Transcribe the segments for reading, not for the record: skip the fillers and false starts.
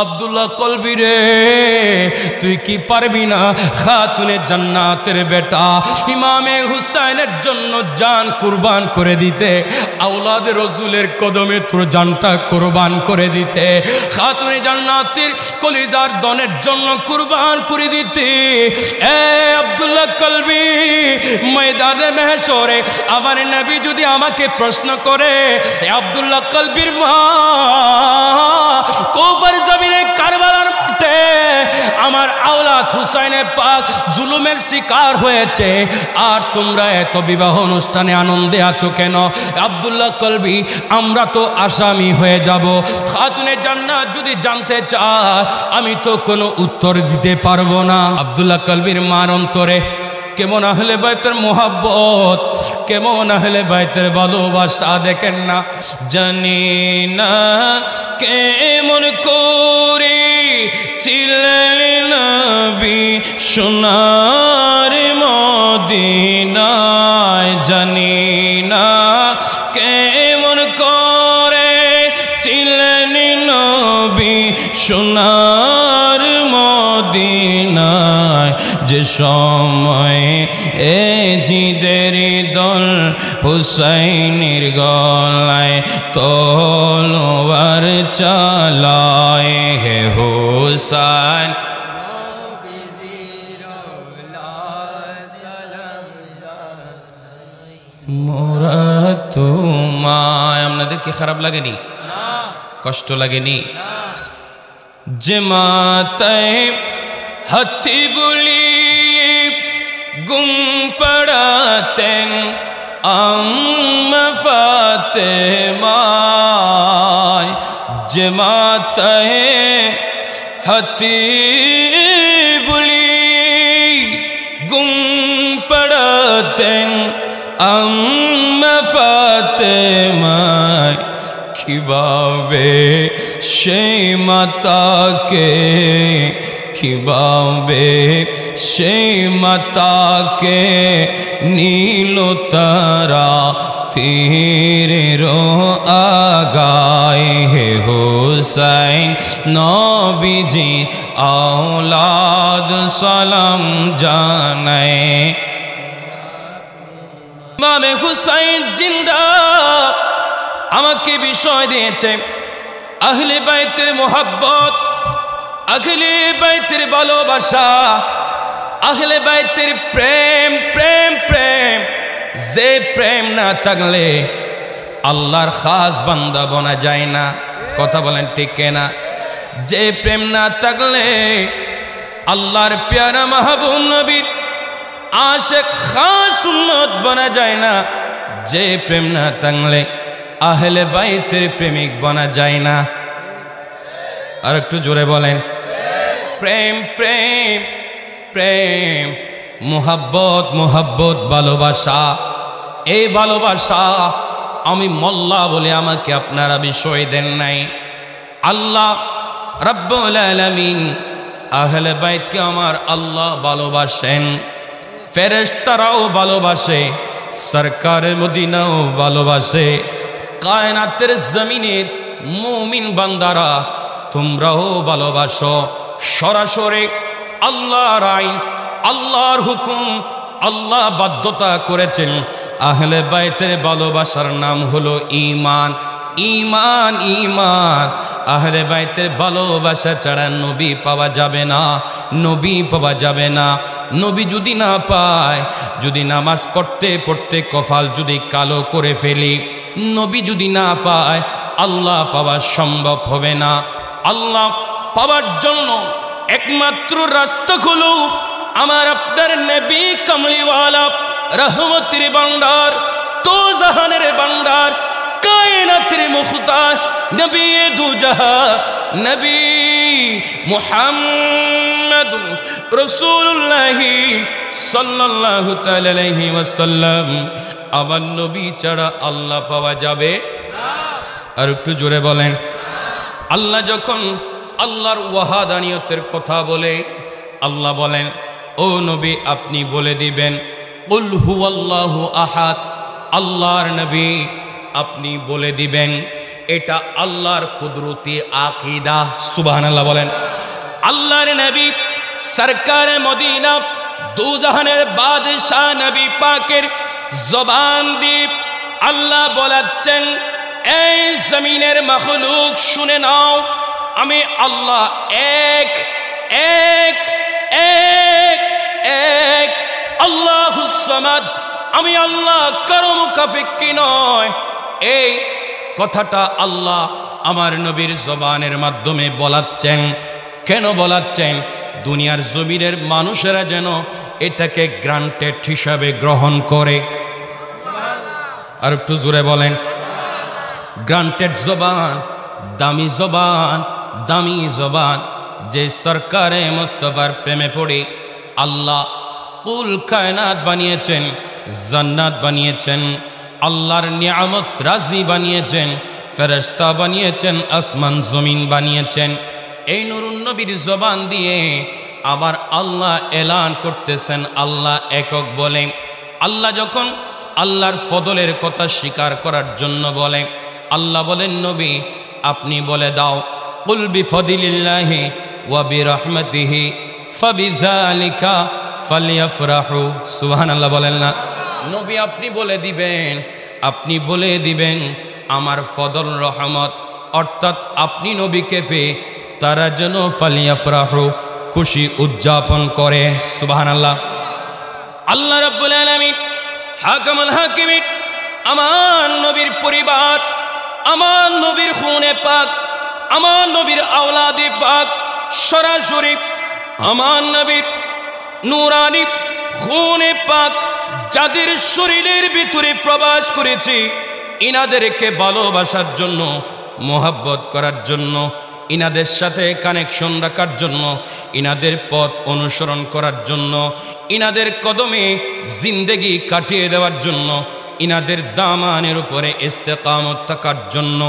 আব্দুল্লাহ কলবি রে, তুই কি পারবি না খাতুনে জান্নাতের বেটা ইমামে হুসাইনের জন্য জান কুরবান করে দিতে, আওলাদে রসুলের কদমে তোর জানটা কুরবান করে দিতে, খাতুনে জান্নাতের কলিজার দনের জন্য কুরবান করে দিতে? এ আব্দুল্লাহ কলবি, ময়দানে মেহশরে আমার নবী যদি আমাকে প্রশ্ন করে, আব্দুল্লাহ কলবির মা কুফার জমিনে কারবালার মাঠে আমার আওলাদ হুসাইনে পাক জুলুমের শিকার হয়েছে, আর তোমরা এত বিবাহ অনুষ্ঠানে আনন্দে আছো কেন? আব্দুল্লাহ কলবি, আমরা তো আসামি হয়ে যাব। খাতুনে জান্নাত যদি জানতে চায় আমি তো কোনো উত্তর দিতে পারবো না। আব্দুল্লাহ কলবির মার অন্তরে কেমন আহলে বাইতের মোহাব্বত, কেমন আহলে বাইতের ভালোবাসা দেখেন না। জানি না কেমন করে ছিলেন নবী সোনার মদিনায়, জানি না কেমন করে ছিলেন নবী সোনার মদিনায়, যে সময় এ জিদের দল হুসাইনের গলায় তলোয়ার চালায়, হে হুসাইন মোরা তোমায়। আপনাদের কি খারাপ লাগেনি? কষ্ট লাগেনি? যে মাতায় হাতি বলি গুম পড়াতেন আম্মা ফাতেমায়, যে মাতায় হাতি বলি গুম পড়াতেন আম্মা ফাতেমায়, কিভাবে সেই মাতাকে, কিভাবে সেই মাতাকে নীল তারা তীরের আগায়, হে হুসাইন নবীজি আওলাদ সালাম জানায়। ইমামে হুসাইন জিন্দা আমাকে বিষয় দিয়েছে আহলে বাইতের মোহাব্বত, আহলে বাইতের ভালোবাসা, আহলে বাইতের প্রেম প্রেম প্রেম। যে প্রেম না থাকলে আল্লাহর খাস বান্দা বনা যায় না। কথা বলেন ঠিক কিনা? যে প্রেম না থাকলে আল্লাহর প্যারা মাহবুব নবীর আশিক খাস উম্মত বনা যায় না। যে প্রেম না থাকলে আহলে বাইতের প্রেমিক বনা যায় না। আর একটু জোরে বলেন, প্রেম প্রেম প্রেম, মোহাব্বত মোহাব্বত, ভালোবাসা। এই ভালোবাসা আমি মোল্লা বলে আমাকে আপনারা বিষয় দেন নাই। আল্লাহ রাব্বুল আলামিন আহলে বাইতকে আমার আল্লাহ ভালোবাসেন, ফেরেশতারাও ভালোবাসে, সরকারে মদিনাও ভালোবাসে, কায়নাতের জমিনের মুমিন বান্দারা তোমরাও ভালোবাসো। সরাসরি আল্লাহর আইন, আল্লাহর হুকুম, আল্লাহ বাধ্যতা করেছেন। আহলে বাইতের ভালোবাসার নাম হলো ঈমান। ঈমান ঈমান, আহলে বাইতের ভালোবাসা ছাড়া নবী পাওয়া যাবে না, নবী পাওয়া যাবে না। নবী যদি না পায়, যদি নামাজ পড়তে পড়তে কপাল যদি কালো করে ফেলি, নবী যদি না পায় আল্লাহ পাওয়া সম্ভব হবে না। আল্লাহ পাওয়ার জন্য একমাত্র রাস্তা হলো আমার আপনার নবী কামলিওয়ালা, রহমতের ভান্ডার, তো জাহানের ভান্ডার, কায়নাতের মুখতার, নবী দু জাহান, নবী মুহাম্মদ রাসূলুল্লাহ সাল্লাল্লাহু তাআলা আলাইহি ওয়াসাল্লাম। আমার নবী ছাড়া আল্লাহ পাওয়া যাবে না। আর একটু জোরে বলেন। আল্লাহ যখন আল্লাহর ওয়াহাদানিয়তের কথা বলে, আল্লাহ বলেন ও নবী আপনি বলে দিবেন কুল হুয়াল্লাহু আহাদ। আল্লাহর নবী আপনি বলে দিবেন এটা আল্লাহর কুদরতি আকীদা। সুবহানাল্লাহ বলেন। আল্লাহর নবী সরকার মদিনা দু জাহানের বাদশাহ নবী পাকের জবান দিয়ে আল্লাহ বলাচ্ছেন, এই জমিনের মাখলুক শুনে নাও, আমি আল্লাহ এক এক এক এক আল্লাহুস সামাদ, আমি আল্লাহ কারো মুখাপেক্ষী নয়। এই কথাটা আল্লাহ আমার নবীর জবানের মাধ্যমে বলাচ্ছেন। কেন বলাচ্ছেন? দুনিয়ার জমিনের মানুষেরা যেন এটাকে গ্রান্টেড হিসাবে গ্রহণ করে। আর একটু জোরে বলেন। গ্রান্টেড জবান, দামি জবান, দামি জবান। যে সরকারে মুস্তাফার প্রেমে পড়ে আল্লাহ কুল কায়নাত বানিয়েছেন, জান্নাত বানিয়েছেন, আল্লাহর নিয়ামত রাজি বানিয়েছেন, ফেরেশতা বানিয়েছেন, আসমান জমিন বানিয়েছেন। এই নুরুন নবীর জবান দিয়ে আবার আল্লাহ এলান করতেছেন আল্লাহ একক বলে। আল্লাহ যখন আল্লাহর ফদলের কথা স্বীকার করার জন্য বলে, আল্লাহ বলেন, নবী আপনি বলে দাও, কুল বিফদিলিল্লাহি ওয়া বিরহমাতিহি ফাবিযালিকা ফালইফরাহু। সুবহানাল্লাহ বলেন না? নবী আপনি বলে দিবেন, আপনি বলে দিবেন আমার ফদল রহমত, অর্থাৎ আপনি নবীকে পেয়ে তারা যেন ফালইফরাহু খুশি উদযাপন করে। সুবহানাল্লাহ। আল্লাহ রাব্বুল আলামিন হাকামুল হাকিমিন আমার নবীর পরিবার, আমার নবীর খুনে পাক, আমার নবীর আওলাদে পাক সরাসরি আমার নবীর নূরানি খুনে পাক যাদের শরীরের ভিতরে প্রবেশ করেছে, ইনাদেরকে ভালোবাসার জন্য, মোহাব্বত করার জন্য, ইনাদের সাথে কানেকশন রাখার জন্য, ইনাদের পথ অনুসরণ করার জন্য, ইনাদের কদমে জিন্দেগি কাটিয়ে দেওয়ার জন্য, ইনাদের দামানের উপরে ইস্তেকামত থাকার জন্য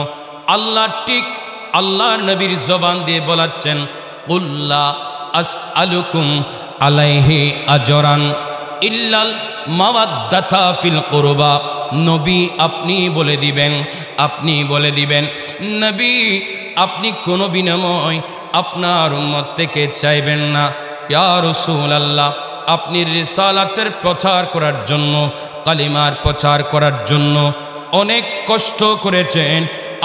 আল্লাহ ঠিক আল্লাহর নবীর জবান দিয়ে বলাচ্ছেন, কুল্লা আসআলুকুম আলাইহি আজরান ইল্লাল মাওয়াদ্দাতা ফিল কুরবা। নবী আপনি বলে দিবেন, আপনি বলে দিবেন, নবী আপনি কোনো বিনিময় আপনার উম্মত থেকে চাইবেন না। ইয়া রাসূলুল্লাহ, আপনি রিসালাতের প্রচার করার জন্য, কালিমার প্রচার করার জন্য অনেক কষ্ট করেছেন,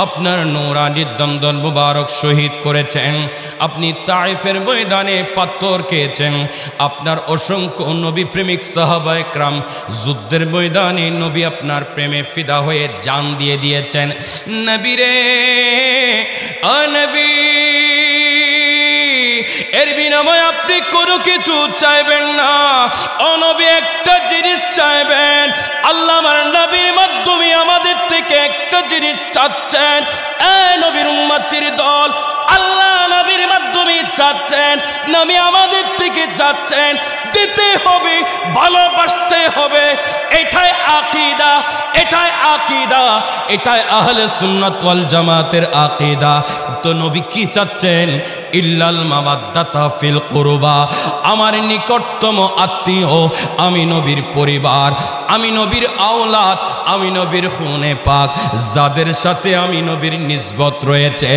আপনার নূরানি দন্দন মুবারক শহীদ করেছেন, আপনি তায়েফের ময়দানে পাথর খেয়েছেন, আপনার অসংখ্য নবী প্রেমিক সাহাবায়ে کرام যুদ্ধের ময়দানে নবী আপনার প্রেমে ফিদা হয়ে জান দিয়ে দিয়েছেন। নবী রে, ও নবী, এর বিনিময়ে আপনি কোনো কিছু চাইবেন না। ও নবী একটা জিনিস চাইবেন, আল্লাহ আমার নবীর মাধ্যমে আমাদের থেকে একটা জিনিস চাচ্ছেন। এই নবীর উম্মতের দল আল্লাহ নবীর মাধ্যমে চাচ্ছেন, নবী আমাদের থেকে চাচ্ছেন, দিতে হবে, ভালোবাসতে হবে। এটাই আকীদা, এটাই আকীদা, এটাই আহলে সুন্নাত ওয়াল জামাতের আকীদা। তো নবী কি চাচ্ছেন? ইল্লাল মাওয়াদ্দাতা ফিল কুরবা, আমার নিকটতম আত্মীয়, আমি নবীর পরিবার, আমি নবীর আওলাদ, আমি নবীর খুনে পাক, যাদের সাথে আমি নবীর নিসবত রয়েছে,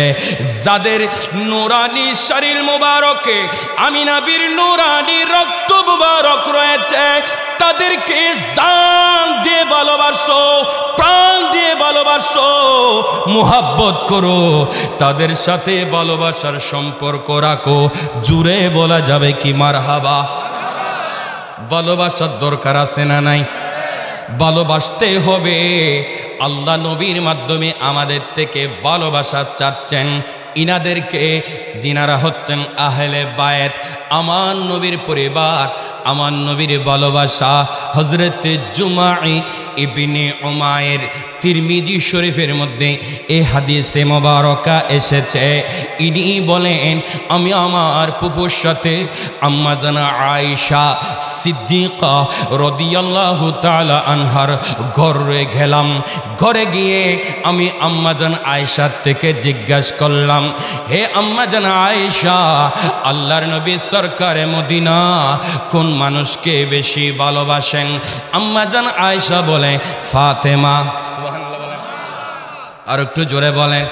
যাদের নূরানি শরীর মুবারকে আমি নবীর নূরানি রক্ত মুবারক রয়েছে, তাদেরকে জান দিয়ে ভালোবাসো, প্রাণ দিয়ে ভালোবাসো, মুহাব্বত করো, তাদের সাথে ভালোবাসার সম্পর্ক রাখো। জুড়ে বলা যাবে কি মারহাবা? ভালোবাসার দরকার আছে না নাই? ভালোবাসতে হবে। আল্লাহ নবীর মাধ্যমে আমাদের থেকে ভালোবাসা চাচ্ছেন ইনাদেরকে, যিনারা হচ্ছেন আহলে বায়েত, আমার নবীর পরিবার, আমার নবীর ভালোবাসা। হযরত জুমাই ইবনে উমায়ের তিরমিজি শরীফের মধ্যে এই হাদিসে মোবারকা এসেছে। ইনি বলেন, আমি আমার ফুফুর সাথে আম্মা জানা আয়েশা সিদ্দিকা রাদিয়াল্লাহু তাআলা আনহার ঘরে গেলাম। ঘরে গিয়ে আমি আম্মা জান আয়েশার থেকে জিজ্ঞাসা করলাম, হে আম্মা জান আয়েশা, আল্লাহর নবী সরকারে মদিনা কোন মানুষকে বেশি ভালোবাসেন? আম্মা জান আয়েশা বলে, ফাতেমা। সুবহানাল্লাহ বলেন। আর একটু জোরে বলেন।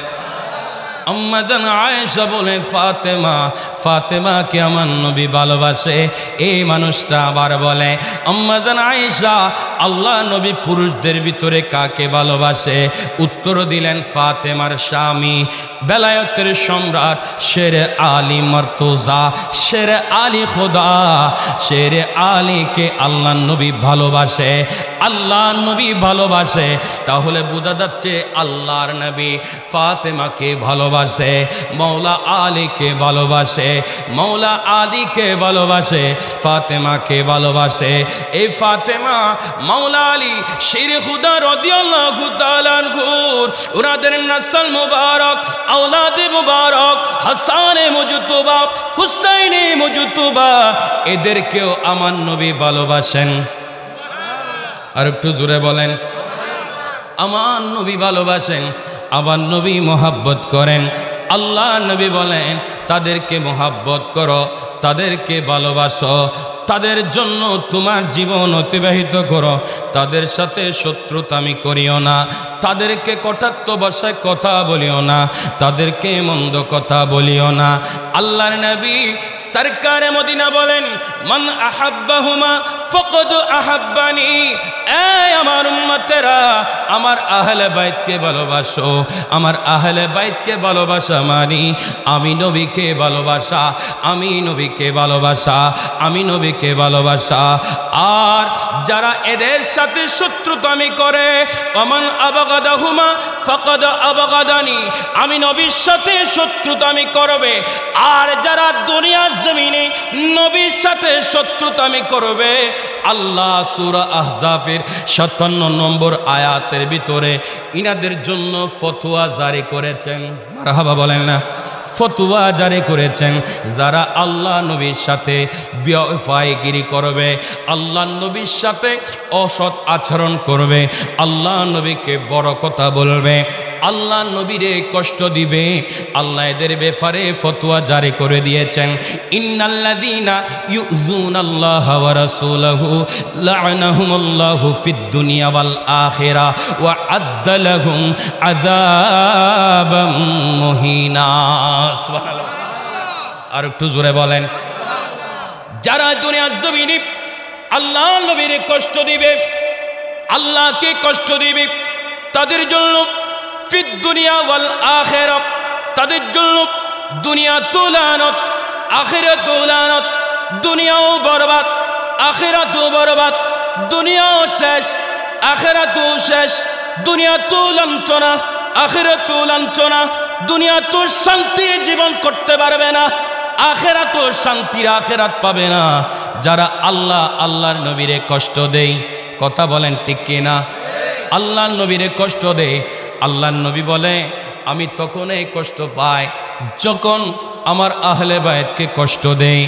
আম্মা জান আয়েশা বলে ফাতেমা, ফাতেমাকে আমার নবী ভালোবাসে। এই মানুষটা আবার বলে আম্মা জান আয়েশা, আল্লাহ নবী পুরুষদের ভিতরে কাকে ভালোবাসে? উত্তর দিলেন ফাতেমার স্বামী, বেলায়েতের সম্রাট শেরে আলী মর্তুজা, শেরে আলী খোদা, শেরে আলীকে আল্লাহ নবী ভালোবাসে, আল্লাহ নবী ভালোবাসে। তাহলে বোঝা যাচ্ছে আল্লাহর নবী ফাতেমাকে ভালোবাসে, মৌলা আলীকে ভালোবাসে, মৌলা আলীকে ভালোবাসে, ফাতেমাকে ভালোবাসে। এই ফাতেমা মৌলা আলী শেরে খুদা রাদিয়াল্লাহু তাআলা আনহু, ওনাদের নসল মুবারক, আওলাদে মুবারক, হাসানে মুজতবা, হুসাইনে মুজতবা, এদেরকেও আমার নবী ভালোবাসেন। আর একটু জোরে বলেন। আমার নবী ভালোবাসেন, আমার নবী মোহাব্বত করেন। আল্লাহ নবী বলেন তাদেরকে মোহাব্বত করো, তাদেরকে ভালোবাসো, তাদের জন্য তোমার জীবন অতিবাহিত করো, তাদের সাথে শত্রুতামি করিও না, তাদেরকে কটাক্ষ ভাষায় কথা বলিও না, তাদেরকে মন্দ কথা বলিও না। আল্লাহর নবী সরকারে মদিনা বলেন মান আহাব্বাহুমা ফাকাদ আহাব্বানি। এই আমার উম্মতেরা, আমার আহলে বাইতকে ভালোবাসো। আমার আহলে বাইতকে ভালোবাসা মানি আমি নবীকে ভালোবাসা, আমি নবীকে ভালোবাসা, আমি নবীকে ভালোবাসা। আর যারা এদের সাথে শত্রুতামি করে ওমান আবাগাদাহুমা ফাকাদ আবাগাদানি, আমি নবীর সাথে শত্রুতামি করবে। আর যারা দুনিয়ার জমিনে নবীর সাথে শত্রুতামি করবে, আল্লাহ সূরা আহজাবের 57 নম্বর আয়াতের ভিতরে ইনাদের জন্য ফতোয়া জারি করেছেন। মারহাবা বলেন না। ফতোয়া জারি করেছেন, যারা আল্লাহ নবীর সাথে বেওয়াফাইগিরি করবে, আল্লাহ নবীর সাথে অসৎ আচরণ করবে, আল্লাহ নবীকে বড় কথা বলবে, আল্লাহ নবীরে কষ্ট দিবে, আল্লাহ এদের ব্যাপারে ফতোয়া জারি করে দিয়েছেন। ইন্নাল্লাযীনা ইউযুনাল্লাহা ওয়া রাসূলাহু লা'নাহুমুল্লাহু ফিদ দুনিয়া ওয়াল আখিরা ওয়া আ'আদ্দা লাহুম আযাবাম মুহিনা। সুবহানাল্লাহ। আর একটু জোরে বলেন। যারা দুনিয়ার জমিনে আল্লাহ নবীরে কষ্ট দিবে, আল্লাহকে কষ্ট দিবে, তাদের জন্য ফিদ দুনিয়া ওয়াল আখিরা, তাদের জন্য দুনিয়াতেও লানত, আখিরাতেও লানত। দুনিয়াও বরবাদ, আখিরাতেও বরবাদ। দুনিয়াও শেষ, আখিরাতেও শেষ। দুনিয়াতেও লাঞ্ছনা, আখিরাতেও লাঞ্ছনা। দুনিয়াতেও শান্তির জীবন করতে পারবে না, আখিরাতেও শান্তির আখিরাত পাবে না। যারা আল্লাহর নবীরে কষ্ট দেয়, কথা বলেন ঠিক কিনা? আল্লাহর নবীরে কষ্ট দেয়, আল্লাহর নবী বলে আমি তখনই কষ্ট পাই যখন আমার আহলে বাইতকে কষ্ট দেই।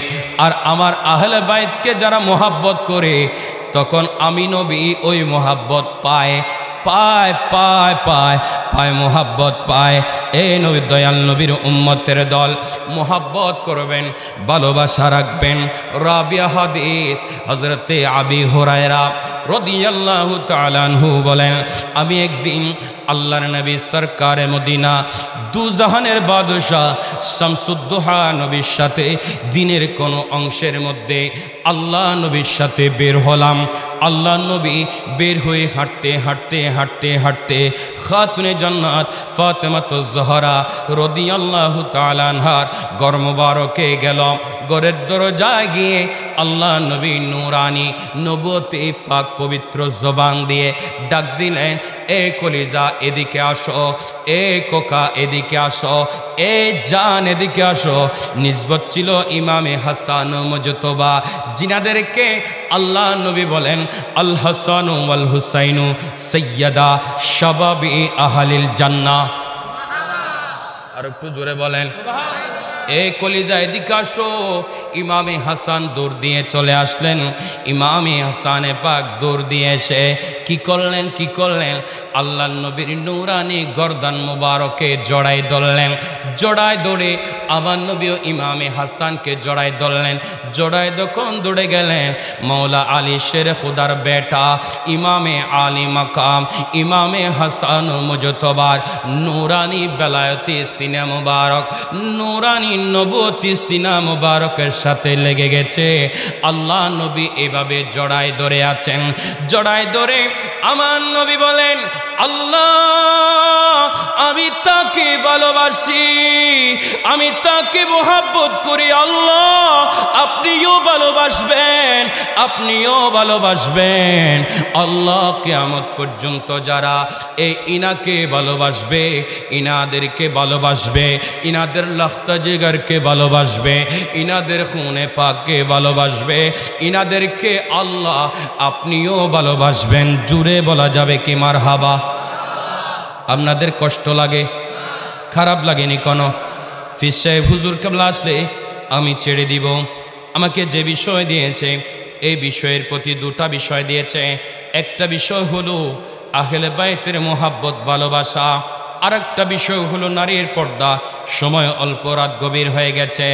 আর আমার আহলে বাইতকে যারা মোহাব্বত করে, তখন আমি নবী ওই মোহাব্বত পায়, পায় পায় পায় পায় মোহাব্বত পায়। এই নবী দয়াল নবীর উম্মতের দল মোহাব্বত করবেন, ভালোবাসা রাখবেন। রাবিয়া হাদিস হযরতে আবি হুরায়রা রাদিয়াল্লাহু তাআলা আনহু বলেন, আমি একদিন আল্লাহর নবী সরকারে মদিনা দু জাহানের বাদশাহ শামসুদ্দোহা নবীর সাথে দিনের কোনো অংশের মধ্যে আল্লাহ নবীর সাথে বের হলাম। আল্লাহ নবী বের হয়ে হাঁটতে হাঁটতে হাঁটতে হাঁটতে খাতুনে জান্নাত ফাতেমাতুজ জহরা রাদিয়াল্লাহু তাআলা আনহার ঘর মুবারকে গেল। ঘরের দরজায় গিয়ে আল্লাহ নবী নূরানি নবুয়তে পাক পবিত্র জবান দিয়ে ডাক দিলেন, এ কলিজা এদিকে আসো, এ কোকা এদিকে আসো, এ জান এদিকে আসো। নিসবত ছিল ইমামে হাসান মুজতবা, জিনাদেরকে আল্লাহ নবী বলেন আল হাসান ওয়াল হুসাইনু সাইয়্যিদা শাবাবি আহলিল জান্নাহ। আর একটু জোরে বলেন, এ কলিজা এদিকে আসো, ইমামে হাসান দৌড় দিয়ে চলে আসলেন। ইমামে হাসানে পাক দৌড় দিয়ে এসে কি করলেন আল্লাহর নবীর নূরানি গর্দান মুবারকে জড়াই ধরলেন। জড়াই ধরে আবার নবী ও ইমামে হাসানকে জড়াই ধরলেন। জড়াই যখন দৌড়ে গেলেন মৌলা আলী শের খুদার বেটা ইমামে আলী মাকাম ইমামে হাসান মুজতবার নূরানি বেলায়তি সিনা মুবারক নূরানি নবুয়তি সিনা মুবারকের সাথে লেগে গেছে। আল্লাহ নবী এভাবে জড়াই ধরে আছেন। জড়াই ধরে আমার নবী বলেন, আল্লাহ আমি তাকে ভালোবাসি, আমি তাকে মোহাব্বত করি। আল্লাহ আপনিও ভালোবাসবেন, আপনিও ভালোবাসবেন। আল্লাহ কিয়ামত পর্যন্ত যারা এই ইনাকে ভালোবাসবে, ইনাদেরকে ভালোবাসবে, ইনাদের লখতা জিগরকে ভালোবাসবে, ইনাদের খুনে পাককে ভালোবাসবে, ইনাদেরকে আল্লাহ আপনিও ভালোবাসবেন। জুড়ে বলা যাবে কি মারহাবা? আপনাদের কষ্ট লাগে, খারাপ লাগেনি কোনো? ফির সাহেব হুজুর কেবলা আসলে আমি ছেড়ে দিব। আমাকে যে বিষয় দিয়েছে এই বিষয়ের প্রতি দুটা বিষয় দিয়েছে। একটা বিষয় হলো আহলে বাইতের মোহাব্বত ভালোবাসা, আর একটা বিষয় হলো নারীর পর্দা। সময় অল্প, রাত গভীর হয়ে গেছে।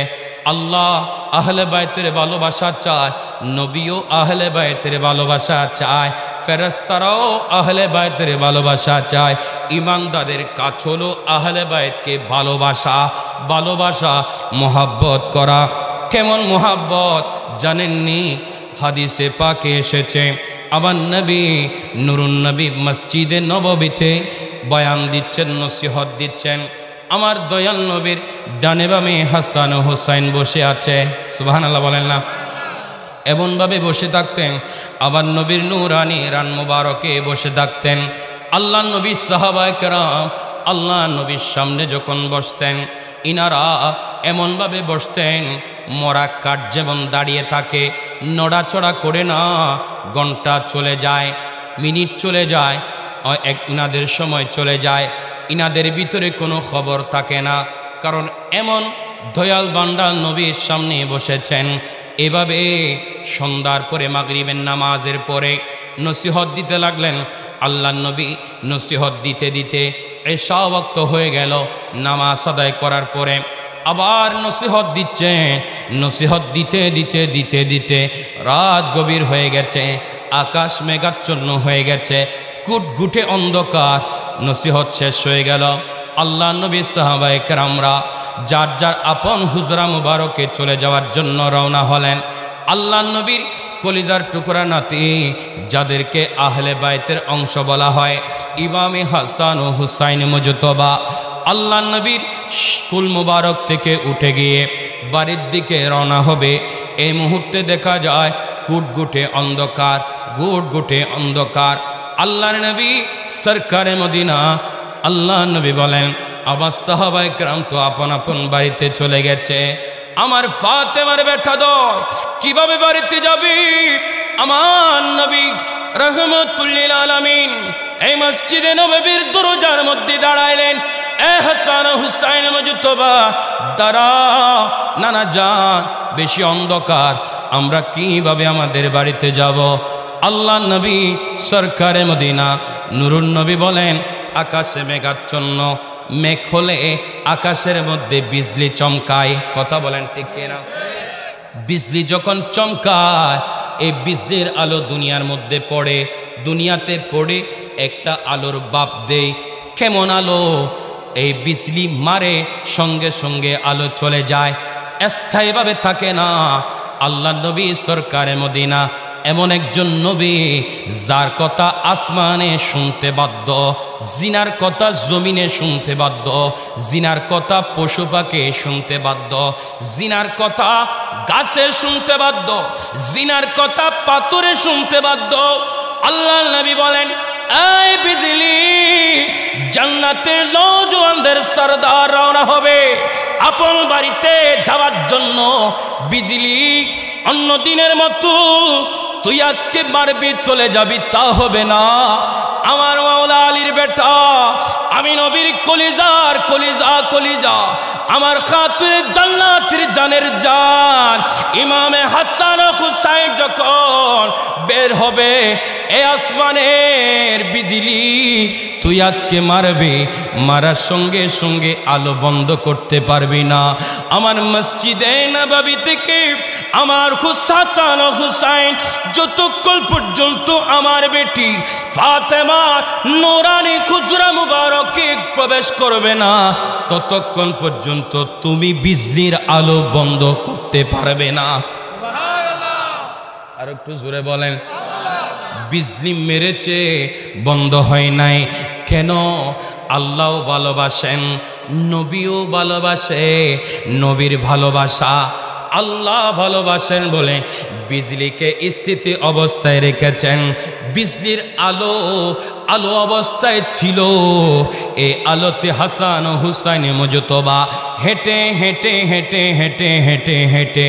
আল্লাহ আহলে বাইতের ভালোবাসা চায়, নবীও আহলে বাইতের ভালোবাসা চায়, ফেরেশতারাও আহলে বাইতের ভালোবাসা চায়। ইমানদারের কাজ হলো আহলে বাইতকে ভালোবাসা, ভালোবাসা মোহাব্বত করা। কেমন মোহাব্বত জানেননি? হাদিসে পাকে এসেছে আমার নবী নুরুন নবী মসজিদে নববীতে বয়ান দিচ্ছেন, নসিহত দিচ্ছেন। আমার দয়াল নবীর ডানে বামে হাসান ও হুসাইন বসে আছে। সুবহানাল্লাহ বলেন না? এমনভাবে বসে থাকতেন আবার নবীর নূরানি রান মুবারকে বসে থাকতেন। আল্লাহ নবীর সাহাবায়ে কেরাম আল্লাহ নবীর সামনে যখন বসতেন ইনারা এমনভাবে বসতেন মরা কাঠ যেমন দাঁড়িয়ে থাকে, নড়াচড়া করে না। ঘন্টা চলে যায়, মিনিট চলে যায়, ইনাদের সময় চলে যায়, ইনাদের ভিতরে কোনো খবর থাকে না। কারণ এমন দয়াল বান্দা নবীর সামনে বসেছেন। এভাবে সন্ধ্যার পরে মাগরিবের নামাজের পরে নসিহত দিতে লাগলেন। আল্লাহ নবী নসিহত দিতে দিতে এশা ওয়াক্ত হয়ে গেল। নামাজ আদায় করার পরে আবার নসিহত দিচ্ছেন। নসিহত দিতে দিতে দিতে দিতে রাত গভীর হয়ে গেছে, আকাশ মেঘাচ্ছন্ন হয়ে গেছে, কুটকুটে অন্ধকার। নসিহত শেষ হয়ে গেল। আল্লাহ নবী সাহাবায়ে কেরামরা যার যার আপন হুজরা মুবারকে চলে যাওয়ার জন্য রওনা হলেন। আল্লাহ নবীর কলিজার টুকরা নাতি যাদেরকে আহলে বাইতের অংশ বলা হয়, ইমামে হাসান ও হুসাইন মুজতবা আল্লাহ নবীর কুল মুবারক থেকে উঠে গিয়ে বাড়ির দিকে রওনা হবে। এই মুহূর্তে দেখা যায় কুটকুটে অন্ধকার, গুটগুটে অন্ধকার। আল্লাহর নবী সরকারে মদিনা আল্লাহ নবী বলেন, আবার সাহাবায়ে কেরাম তো আপন আপন বাড়িতে চলে গেছে। আমার ফাতেমার বেটা দর কিভাবে বাড়িতে যাবি? আমার নবী রাহমাতুল লিল আলামিন এই মসজিদে নববীর দরজার মধ্যে দাঁড়াইলেন। এ হাসান হুসাইন মুজতবা দাঁড়াও, নানা যান, বেশি অন্ধকার, আমরা কিভাবে আমাদের বাড়িতে যাব? আল্লাহ নবী সরকারে মদিনা নুরুন নবী বলেন, আকাশে মেঘাচ্ছন্ন, মেঘ হলে আকাশের মধ্যে বিজলি চমকায়। কথা বলেন ঠিক কিনা? বিজলি যখন চমকায় এই বিজলির আলো দুনিয়ার মধ্যে পড়ে, দুনিয়াতে পড়ে একটা আলোর বাপ দেয়। কেমন আলো? এই বিজলি মারে সঙ্গে সঙ্গে আলো চলে যায়, স্থায়ীভাবে থাকে না। আল্লাহ নবী সরকারে মদিনা এমন একজন নবী যার কথা আসমানে শুনতে বাধ্য, জিনার কথা জমিনে শুনতে বাধ্য, জিনার কথা পশু পাখি শুনতে বাধ্য, জিনার কথা গাছে শুনতে বাধ্য, জিনার কথা পাথরে শুনতে বাধ্য। আল্লাহ নবী বলেন, এই বিজলি জান্নাতের নওজোয়ানদের সরদার রওনা হবে আপন বাড়িতে যাওয়ার জন্য। বিজলি অন্য দিনের মতো তুই আজকে মারবি চলে যাবি তা হবে না। আমার মাওলা আলীর বেটা, আমি নবীর কলিজার কলিজা কলিজা, আমার খাতুনের জান্নাতের জানের জান ইমামে হাসান ও হুসাইন যখন বের হবে এ আসমানের বিজলি, তুই আজকে মারবি, মারার সঙ্গে সঙ্গে আলো বন্ধ করতে পারবি না। আমার মসজিদে নববী থেকে আমার হাসান ও হুসাইন যতক্ষণ পর্যন্ত আমার বেটি ফাতেমা নূরানী খুজরা মুবারকে প্রবেশ করবে না, ততক্ষণ পর্যন্ত তুমি বিজলির আলো বন্ধ করতে পারবে না। আর একটু জোরে বলেন। বিজলি মেরেছে, বন্ধ হয় নাই কেন? আল্লাহও ভালোবাসেন, নবীও ভালোবাসে, নবীর ভালোবাসা আল্লাহ ভালোবাসেন বলে বিজলিকে স্থিতি অবস্থায় রেখেছেন। বিজলির আলো আলো অবস্থায় ছিল, এই আলোতে হাসান ও হুসাইন মুজতবা হেঁটে হেঁটে হেঁটে হেঁটে হেঁটে হেঁটে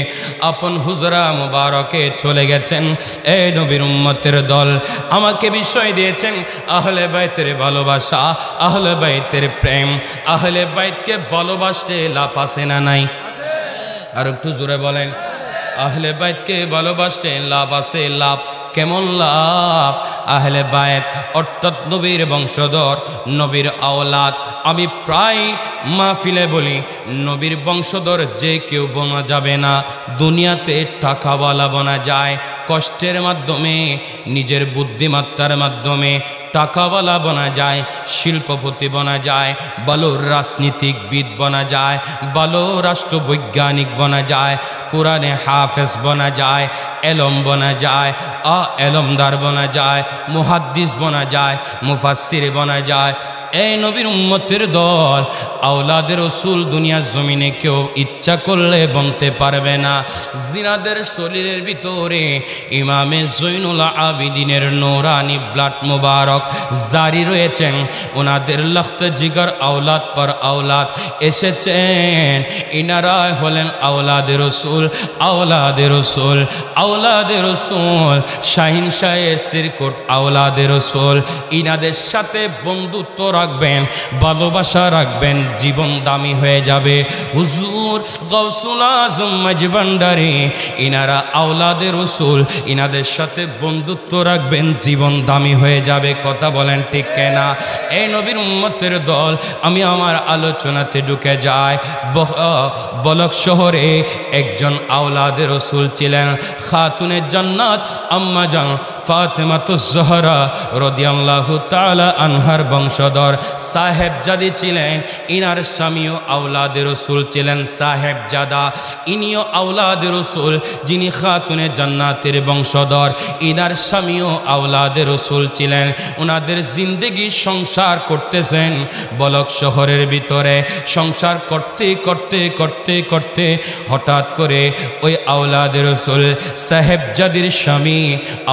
আপন হুজরা মুবারকে চলে গেছেন। এ নবীর উম্মতের দল, আমাকে বিষয় দিয়েছেন আহলে বাইতের ভালোবাসা, আহলে বাইতের প্রেম। আহলে বাইতকে ভালোবাসতে লাভ আছে না নাই? আর একটু জোরে বলেন। আহলে বাইতকে ভালোবাসতে লাভ আছে। লাভ কেমন লাভ? আহলে বাইত অর্থাৎ নবীর বংশধর, নবীর আওলাদ। আমি প্রায় মাহফিলে বলি, নবীর বংশধর যে কেউ বনা যাবে না। দুনিয়াতে টাকাওয়ালা বনা যায় কষ্টের মাধ্যমে, নিজের বুদ্ধিমত্তার মাধ্যমে টাকাওয়ালা বনা যায়, শিল্পপতি বনা যায়, ভালো রাজনীতিকবিদ বনা যায়, ভালো রাষ্ট্রবৈজ্ঞানিক বনা যায়, কোরআনে হাফেজ বনা যায়, এলম বনা যায়, এলমদার বনা যায়, মুহাদ্দিস বনা যায়, মুফাসসির বনা যায়। এই নবীর উম্মতের দল, আওলাদের রাসূল দুনিয়ার জমিনে কেউ ইচ্ছা করলে বনতে পারবে না। জিনাদের শরীরের ভিতরে ইমামে জৈনুল আবিদিনের নূরানি ব্লাড মুবারক জারি রয়েছেন। ওনাদের লখত জিগর আওলাদ পর আওলাদ এসেছেন। ইনারা হলেন আওলাদের রাসূল, আওলাদের রাসূল, আওলাদের রাসূল, শাহিন শাহে সিরকুট আওলাদের রাসূল। ইনাদের সাথে বন্ধুত্ব রাখবেন, ভালোবাসা রাখবেন, জীবন দামি হয়ে যাবে। হুজুর গাউসুল আজম মাঝি ভান্ডারী, ইনারা আওলাদের রাসূল, ইনাদের সাথে বন্ধুত্ব রাখবেন, জীবন দামি হয়ে যাবে। কথা বলেন ঠিক কিনা? এই নবীর উম্মতের দল, আমি আমার আলোচনাতে ঢুকে যাই। বলক শহরে একজন আওলাদের রাসূল ছিলেন, খাতুনে জান্নাত আম্মা জান ফাতেমাতুজ জোহরা রাদিয়াল্লাহু তাআলা আনহার বংশধর সাহেবজাদি ছিলেন। ইনার স্বামীও আওলাদের রাসূল ছিলেন, সাহেবজাদা। ইনিও আওলাদের রাসূল, যিনি খাতুনে জান্নাতের বংশধর, ইনার স্বামীও আওলাদের রাসূল ছিলেন। ওনাদের জিন্দেগি সংসার করতেছেন বলক শহরের ভিতরে। সংসার করতে করতে করতে করতে হঠাৎ করে ওই আওলাদের রাসূল সাহেবজাদির স্বামী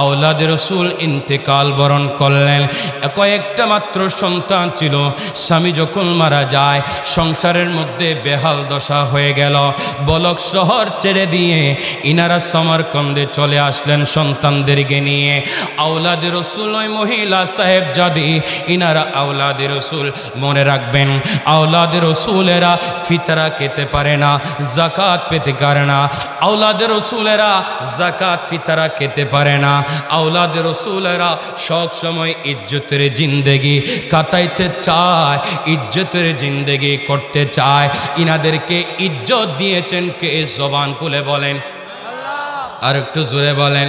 আওলাদের রাসূল ইন্তেকাল বরণ করলেন। কয়েকটা মাত্র সন্তান ছিল। স্বামী যখন মারা যায়, সংসারের মধ্যে বেহাল দশা হয়ে গেল। বলক শহর ছেড়ে দিয়ে ইনারা সমরকন্দে চলে আসলেন সন্তানদেরকে নিয়ে। আওলাদের রাসূল ওই মহিলা সাহেবজাদি, ইনারা আওলাদের রাসূল। মনে রাখবেন, আওলাদের রাসূলেরা ফিতরা খেতে পারে না, যাকাত পেতে পারে না। আওলাদের রাসূলেরা যাকাত ফিতরা খেতে পারে না। আওলাদের রাসূলেরা সব সময় ইজ্জতের জিন্দেগি কাটাইতে চায়, ইজ্জতের জিন্দেগি করতে চায়। ইনাদেরকে ইজ্জত দিয়েছেন কে? জবান খুলে বলেন। আর একটু জোরে বলেন।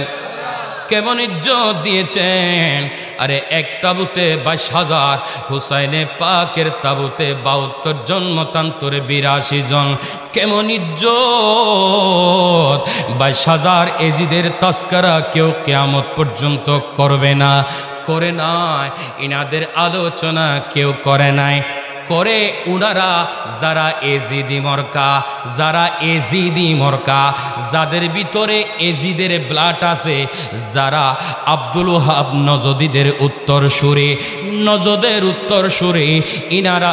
কেমন ইজ্জত দিয়েছেন? আরে এক তাবুতে 22,000, হুসাইনে পাকের তাবুতে 72 জন, মতান্তরে 82 জন। কেমন ইজ্জত! 22,000 এজিদের তাস্কারা কেউ কিয়ামত পর্যন্ত করবে না, করে নাই। ইনাদের আলোচনা কেউ করে নাই। করে উনারা যারা এজিদি মরকা, যারা এজিদি মরকা, যাদের ভিতরে এজিদের ব্লাড আছে, যারা আব্দুল ওহাব নজদিদের উত্তরসূরি, নজদের উত্তরসূরি, ইনারা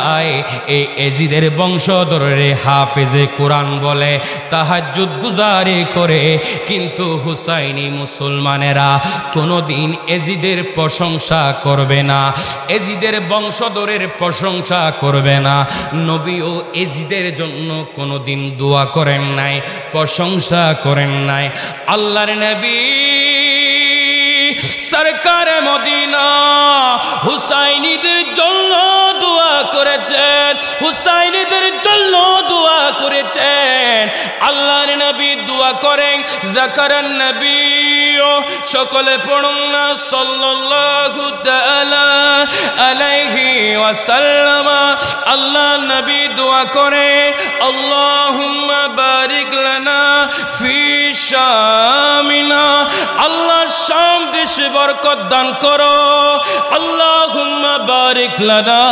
এই এজিদের বংশধরে হাফেজে কোরআন বলে, তাহাজ্জুদ গুজারি করে। কিন্তু হুসাইনি মুসলমানেরা কোনোদিন এজিদের প্রশংসা করবে না, এজিদের বংশধরের প্রশংসা করবে না। নবীও এজিদের জন্য কোনোদিন দোয়া করেন নাই, প্রশংসা করেন নাই। আল্লাহর নবী সরকারে মদিনা হুসাইনিদের জন্য দোয়া করেছেন, হুসাইনিদের জন্য দোয়া করেছেন। আল্লাহর নবী দোয়া করেন, যাকারান নবী, সকলে পড়ুন না সাল্লাল্লাহু তাআলা আলাইহি ওয়াসাল্লাম। আল্লাহ নবী দোয়া করে, আল্লাহুম্মা বারিক লানা ফি শামিনা, আল্লাহ শাম দেশে বরকত দান করো। আল্লাহুম্মা বারিক লানা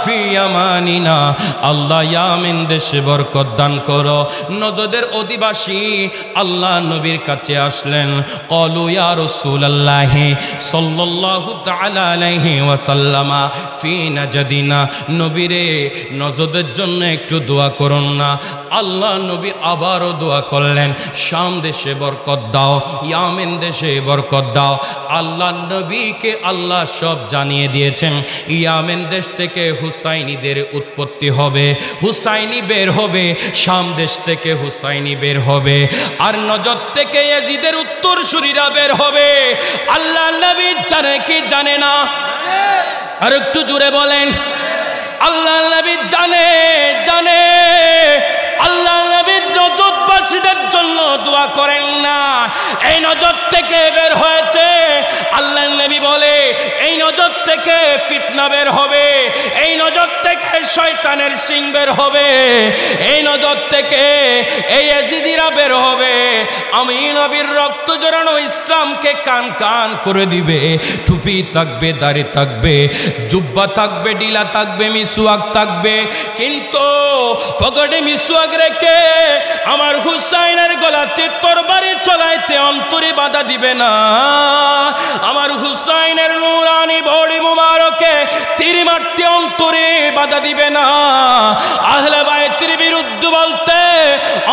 ফি ইয়ামানিনা, আল্লাহ ইয়ামিন দেশে বরকত দান করো। নজদের অধিবাসী আল্লাহ নবীর কাছে আসলেন, ক্বালু ইয়া রাসূলুল্লাহ সাল্লাল্লাহু তাআলা আলাইহি ওয়াসাল্লাম ফি নাজদিনা, নবীরে নজদের জন্য একটু দোয়া করুন না। আল্লাহ নবী আবারও দোয়া করলেন, শাম দেশে বরকত দাও, ইয়ামেন দেশে বরকত দাও। আল্লাহ নবীকে আল্লাহ সব জানিয়ে দিয়েছেন, ইয়ামেন দেশ থেকে হুসাইনিদের উৎপত্তি হবে, হুসাইনি বের হবে, শাম দেশ থেকে হুসাইনি বের হবে, আর নজদ থেকে ইয়াজিদের উত্তরসূরিরা বের হবে। আল্লাহ নবী জানে কি জানে না? আর একটু জোরে বলেন। আল্লাহ নবী জানে, জানে। আল্লাহ নবীর নজদবাসীদের জন্য দোয়া করেন না। এই নজদ থেকে বের হয়েছে, আল্লাহ নবী বলে এই নজদ থেকে ফিতনা বের হবে, এই নজদ থেকে শয়তানের সিং বের হবে, এই নজদ থেকে এই এজিদিরা বের হবে। আমি নবীর রক্ত জড়ানো ইসলামকে কান কান করে দিবে। টুপি থাকবে, দাড়ি থাকবে, জুব্বা থাকবে, ডিলা থাকবে, মিসওয়াক থাকবে, কিন্তু পকেটে মিসওয়াক রেখে আমার হুসাইনের গলাতে তরবারি চলাইতে অন্তরে বাধা দিবে না। আমার হুসাইনের নুরানি বডি মুবারকে তীর মারতে অন্তরে বাধা দিবে না। আহলে বাইতের বিরুদ্ধে বলতে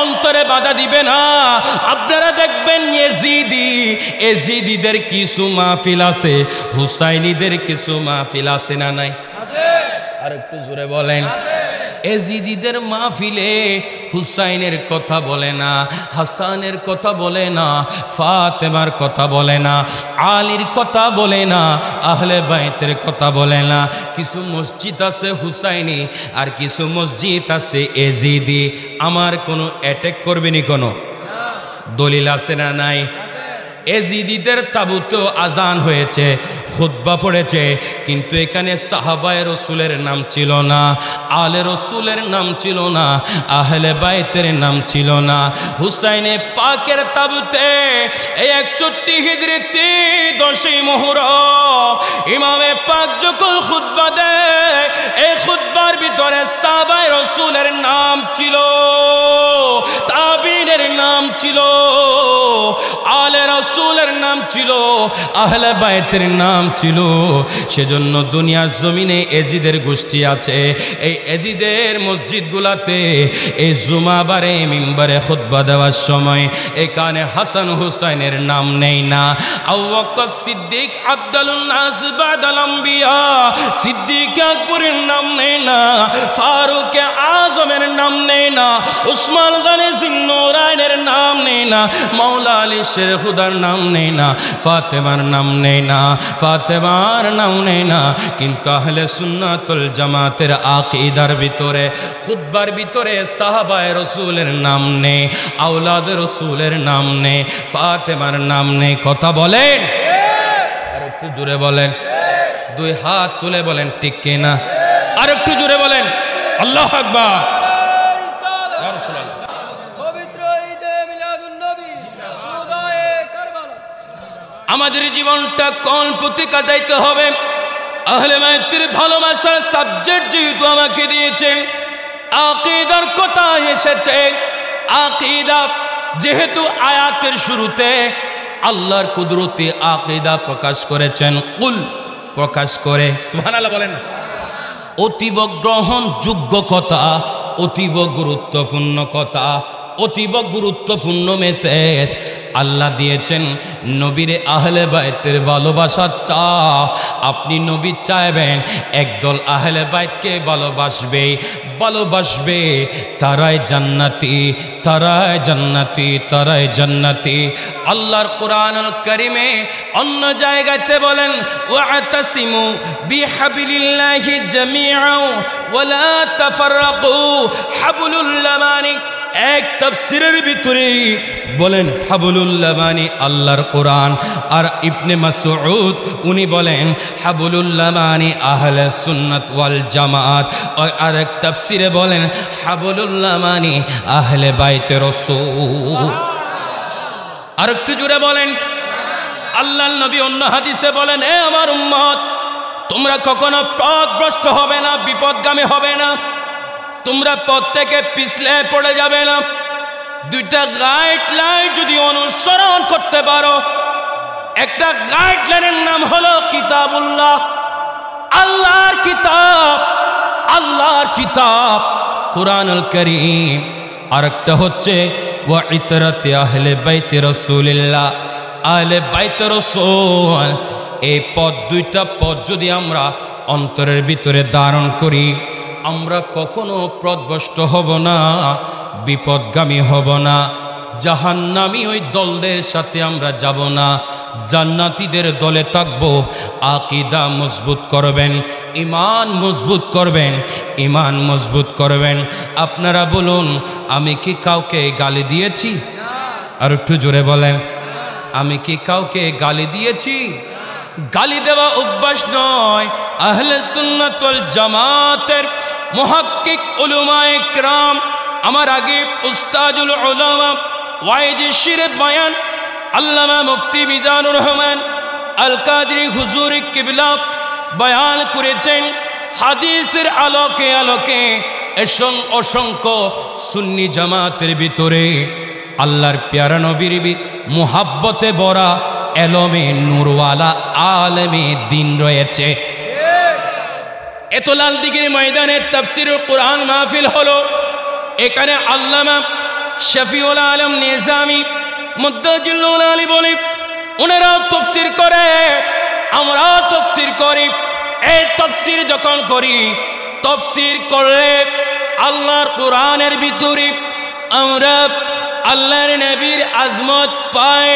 অন্তরে বাধা দিবে না। আপনারা দেখবেন এজিদিদের কিছু মাহফিল আছে, হুসাইনিদের কিছু মাহফিল আছে না নাই? আর একটু জোরে বলেন। এজিদিদের মাহফিলে হুসাইনের কথা বলে না, হাসানের কথা বলে না, ফাতেমার কথা বলে না, আলীর কথা বলে না, আহলে বাইতের কথা বলে না। কিছু মসজিদ আছে হুসাইনি, আর কিছু মসজিদ আছে এজিদি। আমার কোনো অ্যাটাক করবেনি, কোনো দলিল আছে না নাই? এজিদিদের তাবুতেও আজান হয়েছে, খুতবা পড়েছে, কিন্তু এখানে সাহাবায়ে রসুলের নাম ছিল না, আলে রসুলের নাম ছিল না, আহলে বাইতের নাম ছিল না। হুসাইনে পাকের তাবুতে 61 হিজরিতে 10ই মুহররম ইমামে পাক যখন খুতবা দেয়, এই খুতবার ভিতরে সাহাবায়ে রসুলের নাম ছিল, তাবিনের নাম ছিল, আলে রসুলের নাম ছিল, আহলে বাইতের নাম ছিল। সেজন্য দুনিয়ার জমিনে এজিদের গোষ্ঠী আছে। এই এজিদের মসজিদগুলাতে এই জুমাবারে মিম্বারে খুতবা দেওয়ার সময় এখানে হাসান হুসাইনের নাম নেই না, আবু বকর সিদ্দিক আফদালুন নাস বাদাল আম্বিয়া, সিদ্দিক আকবরের নাম নেই না, ফারুক আজমের নাম নেই না, উসমান গনি জিন্নুরাইনের নাম নেই না, মাওলা আলী শের খুদার নাম নেই না, ফাতেমার নাম নেই না, ফাতেমার নাম নেই না। কিন্তু আহলে সুন্নাতুল জামাতের আকীদার ভিতরে খুতবার ভিতরে সাহাবায়ে রাসূলের নাম নেই, আওলাদ রাসূলের নাম নেই, ফাতেমার নাম নেই। কথা বলেন, আর একটু জোরে বলেন, দুই হাত তুলে বলেন ঠিক কিনা? আর একটু জোরে বলেন আল্লাহু আকবার। আমাদের জীবনটা কোন প্রতি কাটাইতে হবে? আহলে বাইতের ভালোবাসার সাবজেক্ট যেহেতু আমাকে দিয়েছেন, আকীদার কথা এসেছে। আকীদা যেহেতু আয়াতের শুরুতে আল্লাহর কুদরতে আকীদা প্রকাশ করেছেন, কুল প্রকাশ করে, সুবহানাল্লাহ বলেন। অতীব গ্রহণযোগ্য কথা, অতীব গুরুত্বপূর্ণ কথা, অতীব গুরুত্বপূর্ণ মেসেজ আল্লাহ দিয়েছেন। নবীরে আহলে বাইতের ভালোবাসা চাও, আপনি নবী চাইবেন একদল আহলে বাইতকে ভালোবাসবে, ভালোবাসবে তারাই জান্নাতি, তারাই জান্নাতি, তারাই জান্নাতি। আল্লাহর কোরআনুল কারীমে অন্য জায়গাতে বলেন, ওয়াতাসিমু বিহাবিলিল্লাহি জামিআন ওয়া লা তাফাররাকু, হাবলুল্লাহ মানে এক তাফসীরের ভিতরে বলেন হাবলুল্লাহ মানে আল্লাহর কোরআন, আর ইবনে মাসউদ উনি বলেন হাবলুল্লাহ মানে আহলে সুন্নাত ওয়াল জামাত, আর এক তাফসীরে বলেন হাবলুল্লাহ মানে আহলে বাইতে রাসূল। আর একটু জোরে বলেন। আল্লাহর নবী অন্য হাদিসে বলেন, এ আমার উম্মত, তোমরা কখনো পথভ্রষ্ট হবে না, বিপদগামী হবে না, তোমরা পথ থেকে পিছলে পড়ে যাবে না। দুইটা গাইডলাইন যদি অনুসরণ করতে পারো, একটা গাইডলাইনের নাম হলো কিতাবুল্লাহ, আল্লাহর কিতাব, আল্লাহর কিতাব কুরআনুল কারীম, আর একটা হচ্ছে ওয়া ইতরাতে আহলে বাইতে রাসূলিল্লাহ, আহলে বাইতে রাসূল। এই পথ, দুইটা পথ যদি আমরা অন্তরের ভিতরে ধারণ করি, আমরা কখনো পথভ্রষ্ট হব না, বিপদগামী হব না, জাহান্নামী ওই দলদের সাথে আমরা যাব না, জান্নাতীদের দলে থাকব। আকীদা মজবুত করবেন, ঈমান মজবুত করবেন, ঈমান মজবুত করবেন। আপনারা বলুন, আমি কি কাউকে গালি দিয়েছি? আর একটু জোরে বলেন, আমি কি কাউকে গালি দিয়েছি? গালি দেওয়া অভ্যাস নয়। আহলে সুন্নাত ওয়াল জামাতের মুহাক্কিক উলামায়ে কিরাম, আমার আগে উস্তাদুল উলামা ওয়াইজি শিরে বয়ান আল্লামা মুফতি মিজানুর রহমান আল কাদরি হুজুরি কিবলা বয়ান করেছেন। হাদিসের আলোকে আলোকে অসংখ্য সুন্নি জামাতের ভিতরে আল্লাহর প্যারা নবীর মুহাব্বতে ভরা এলমে নূরওয়ালা আলেমে দিন রয়েছে। এত লালদিঘির ময়দানে তাফসীরুল কুরআন মাহফিল হলো। এখানে আল্লামা শফিউল আলম নিজামী মুদ্দাজিলুল আলী বলি, ওনারাও তাফসীর করে, আমরাও তাফসীর করি। এই তাফসীর যখন করি, তাফসীর করলে আল্লাহর কোরআনের ভিতরে আমরা আল্লাহর নবীর আজমত পাই,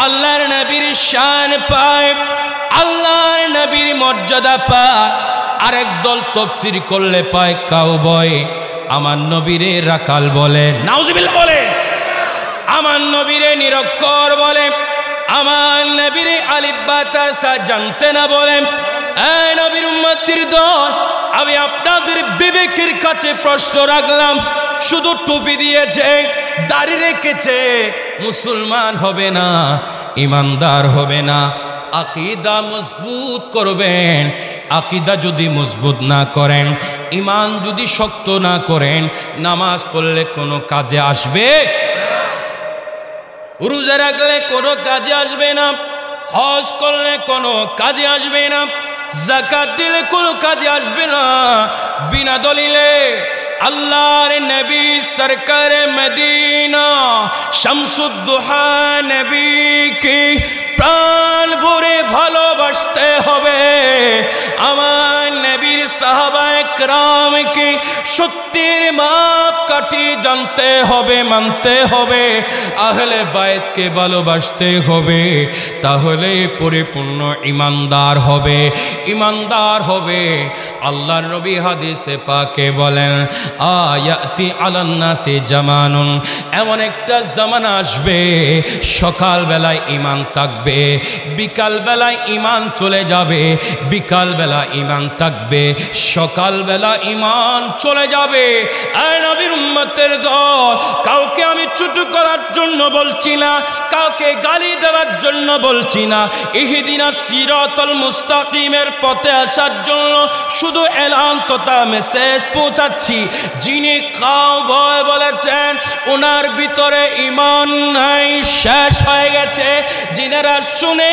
আল্লাহর নবীর শান পাই, আল্লাহর নবীর মর্যাদা পায়। আরেক দল তাফসীর করলে পায় কাউবয়, আমার নবীরে রাকাল বলে, নাউজুবিল্লাহ বলে, আমার নবীরে নিরক্ষর বলে, আমার নবীরে আলিফ বা তা সা জানতে না বলে। এই নবীর উম্মতের দল, আমি আপনাদের বিবেকের কাছে প্রশ্ন রাখলাম, শুধু টুপি দিয়েছে, দাড়ি রেখেছে, মুসলমান হবে না, ইমানদার হবে না। আকীদা মজবুত করবেন। আকীদা যদি মজবুত না করেন, ঈমান যদি শক্ত না করেন, নামাজ পড়লে কোনো কাজে আসবে, রোজা রাখলে কোনো কাজে আসবে না, হজ করলে কোনো কাজে আসবে না, যাকাত দিলে কোনো কাজে আসবে না। বিনা দলিলে আল্লাহর নবী সরকারে মদিনা শামসুদ্দোহা নবীকে প্রাণ ভরে ভালোবাসতে হবে। আমার নবীর সাহাবায়ে কেরামকে সত্যের মাপকাঠি জানতে হবে, মানতে হবে। আহলে বাইতকে ভালোবাসতে হবে, তাহলে পরিপূর্ণ ঈমানদার হবে, ঈমানদার হবে। আল্লাহর নবী হাদিসে পাকে বলেন, আয়াতি আলান নাসি জামানুন, এমন একটা জামানা আসবে সকাল বেলায় ঈমান থাকবে থাকবে, বিকালবেলায় ইমান চলে যাবে, বিকালবেলা ইমান থাকবে, সকালবেলা ইমান চলে যাবে। এই নবীর উম্মতের দল, কাউকে আমি ছোট করার জন্য বলছি না, কাউকে গালি দেওয়ার জন্য বলছি না, ইহদিনাস সিরাতাল মুস্তাকিমের পথে আসার জন্য শুধু এলান তথা মেসেজ পৌঁছাচ্ছি। যিনি কাউবয় বলেছেন ওনার ভিতরে ঈমান নাই, শেষ হয়ে গেছে। যিনারা শুনে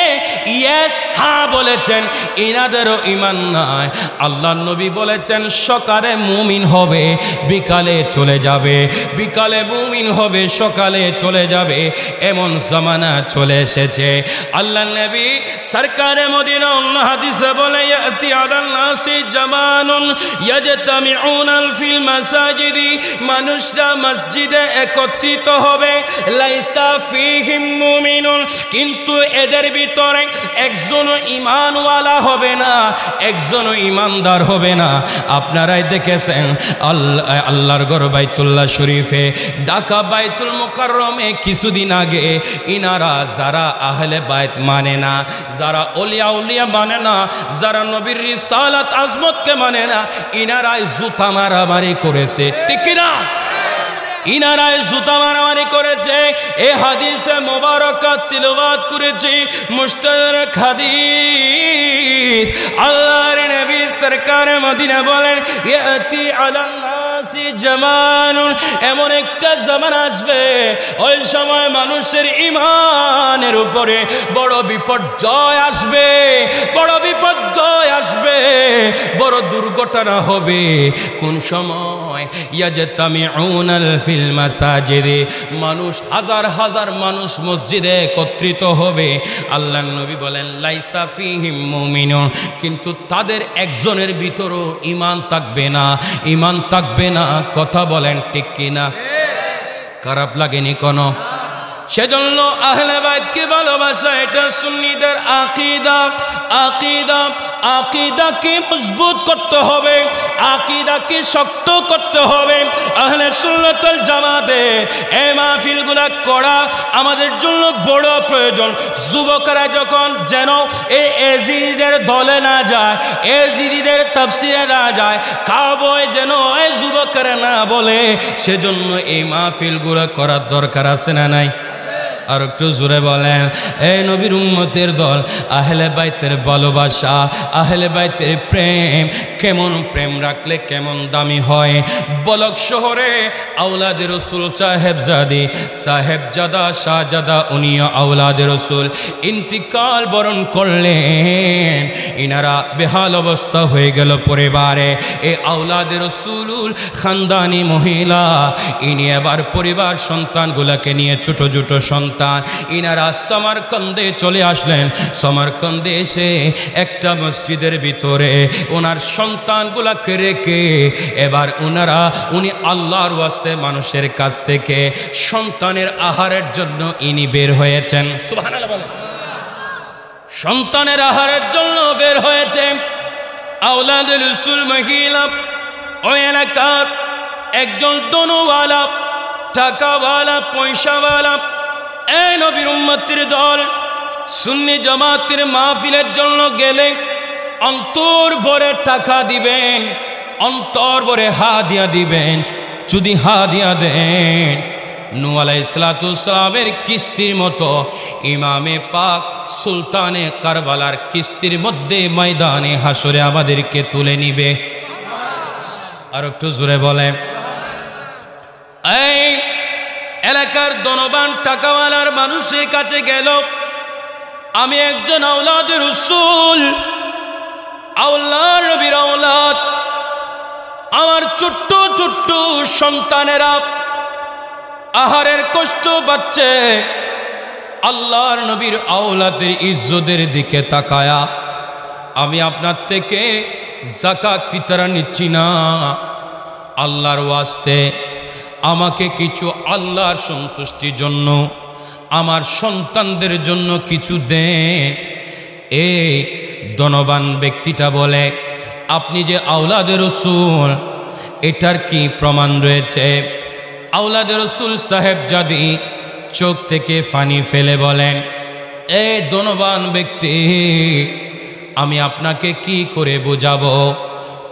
ইয়েস হ্যাঁ বলেছেন ইনাদেরও ঈমান নাই। আল্লাহর নবী বলেছেন সকালে মুমিন হবে, বিকালে চলে যাবে, বিকালে মুমিন হবে, সকালে চলে যাবে। এমন জামানা চলে এসেছে। আল্লাহর নবী সরকারে মদিনা হাদিসে বলে ইয়াতি আলান নাসি জামানুন ইয়াজতামিউনা ফিল মাসাজিদি, মানুষরা মসজিদে একত্রিত হবে, লাইসা ফীহিম মুমিনুন, কিন্তু এদের ভিতরে একজনও ঈমানওয়ালা হবে না, একজনও ঈমানদার হবে না। আপনারাই দেখেছেন আল্লাহর ঘর বাইতুল্লাহ শরীফে, ঢাকা বাইতুল মুকাররমে কিছুদিন আগে ইনারা যারা আহলে বাইত মানে না, যারা ওলিয়া উলিয়া মানে না, যারা নবীর রিসালাত আজমতকে মানে না, ইনারাই জুতা মারামারি করেছে, ঠিক না? ইনারাই জুতা মারামারি করেছে। এ হাদিসে মোবারকা তিলাওয়াত করেছি, মুস্তাদরাক হাদিস। আল্লাহর নবী সরকার মদিনা বলেন ইয়াতি আলান নাসি জামানুন, এমন একটা জামান আসবে ওই সময় মানুষের ঈমানের উপরে বড় বিপর্যয় আসবে, বড় বিপর্যয় আসবে, বড় দুর্ঘটনা হবে। কোন সময়? ইয়াজতামিউনাল ফিল মাসাজিদে, মানুষ হাজার হাজার মানুষ মসজিদে একত্রিত হবে। আল্লাহর নবী বলেন লাইসা ফীহিম মুমিনুন, কিন্তু তাদের একজনের ভিতরও ঈমান থাকবে না, ঈমান থাকবে না। কথা বলেন ঠিক কিনা? খারাপ লাগেনি কোনো? সেজন্য আহলে বাইতকে ভালোবাসা এটা সুন্নিদের আকীদা। আকীদা আকীদাকে মজবুত করতে হবে, আকীদাকে শক্ত করতে হবে। আহলে সুন্নাত ওয়াল জামাতে এই মাহফিলগুলো করা আমাদের জন্য বড় প্রয়োজন। যুবকরা যখন যেন এই এজিদের দলে না যায়, এজিদের তাফসিরে না যায়, কাউবয় যেন এই যুবকরা না বলে, সেজন্য এই মাহফিলগুলো করার দরকার আছে না নাই? আর একটু জোরে বলেন। এই নবীর উম্মতের দল, আহলে বাইতের ভালোবাসা, আহলে বাইতের প্রেম, কেমন প্রেম রাখলে কেমন দামি হয়। বলক শহরে আওলাদে রসুল সাহেবজাদা শাহজাদা উনিও আওলাদে রসুল ইন্তিকাল বরণ করলেন। ইনারা বেহাল অবস্থা হয়ে গেল পরিবারে। এই আওলাদে রসুল খানদানি মহিলা, ইনি এবার পরিবার সন্তানগুলাকে নিয়ে ছোট ছোট সন্তান ইনারা সমরকন্দে চলে আসলেন। সমরকন্দে এসে একটা মসজিদের ভিতরে ওনার সন্তানগুলাকে রেখে এবার উনি আল্লাহর ওয়াস্তে মানুষের কাছ থেকে সন্তানের আহারের জন্য ইনি বের হয়েছেন। সুবহানাল্লাহ বলেন। সন্তানের আহারের জন্য বের হয়েছে। আওলাদে রাসূল মহিলা ওই এলাকার একজন দনওয়ালা, টাকাওয়ালা, পয়সাওয়ালা। এই নবীর উম্মতের দল সুন্নি জামাতের মাহফিলের জন্য গেলে অন্তর ভরে টাকা দিবেন, অন্তর ভরে হাদিয়া দিবেন। যদি হাদিয়া দেন নূহ আলাইহিস সালামের কিস্তির মতো ইমামে পাক সুলতানে কারবালার কিস্তির মধ্যে ময়দানে হাসরে আমাদেরকে তুলে নিবে। আর একটু জোরে বলে। এই এলাকার ধনবান টাকাওয়ালার মানুষের কাছে গেল, আমি একজন আওলাদে রাসূল, আল্লাহর নবীর আওলাদ, আমার ছোট্ট ছোট্ট সন্তানেরা আহারের কষ্ট পাচ্ছে। আল্লাহর নবীর আওলাদের ইজ্জতের দিকে তাকায়া আমি আপনার থেকে যাকাত ফিতরা নিচ্ছি না, আল্লাহর ওয়াস্তে আমাকে কিছু আল্লাহর সন্তুষ্টির জন্য আমার সন্তানদের জন্য কিছু দেন। এই ধনবান ব্যক্তিটা বলে, আপনি যে আওলাদে রাসূল এটার কি প্রমাণ রয়েছে? আওলাদে রাসূল সাহেবজাদি চোখ থেকে পানি ফেলে বলেন, এই ধনবান ব্যক্তি, আমি আপনাকে কি করে বোঝাবো?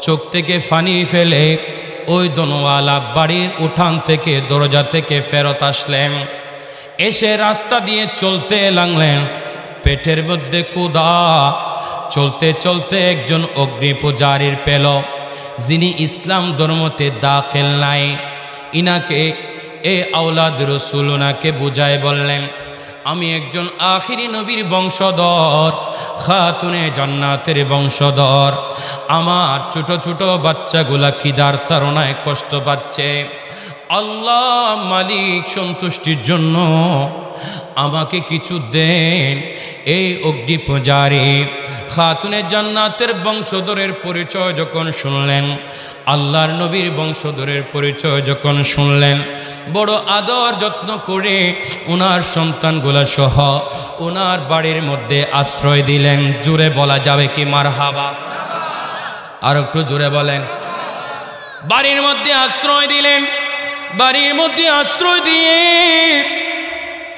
চোখ থেকে পানি ফেলে ওই ধনওয়ালা বাড়ির উঠান থেকে দরজা থেকে ফেরত আসলেন। এসে রাস্তা দিয়ে চলতে লাগলেন, পেটের মধ্যে ক্ষুধা। চলতে চলতে একজন অগ্নি পূজারীর পেল, যিনি ইসলাম ধর্মতে দাখিল নাই। ইনাকে এ আওলাদ রসুল ওনাকে বুঝায় বললেন, আমি একজন আখিরি নবীর বংশধর, খাতুনে জান্নাতের বংশধর। আমার ছোট ছোট বাচ্চাগুলা খিদার তাড়নায় কষ্ট পাচ্ছে। আল্লাহ মালিক সন্তুষ্টির জন্য আমাকে কিছু দেন। এই অগ্নি পূজারী খাতুনে জান্নাতের বংশধরের পরিচয় যখন শুনলেন, আল্লাহর নবীর বংশধরের পরিচয় যখন শুনলেন, বড় আদর যত্ন করে ওনার সন্তানগুলা সহ ওনার বাড়ির মধ্যে আশ্রয় দিলেন। জোরে বলা যাবে কি মারহাবা? আর একটু জোরে বলেন। বাড়ির মধ্যে আশ্রয় দিলেন। বাড়ির মধ্যে আশ্রয় দিয়ে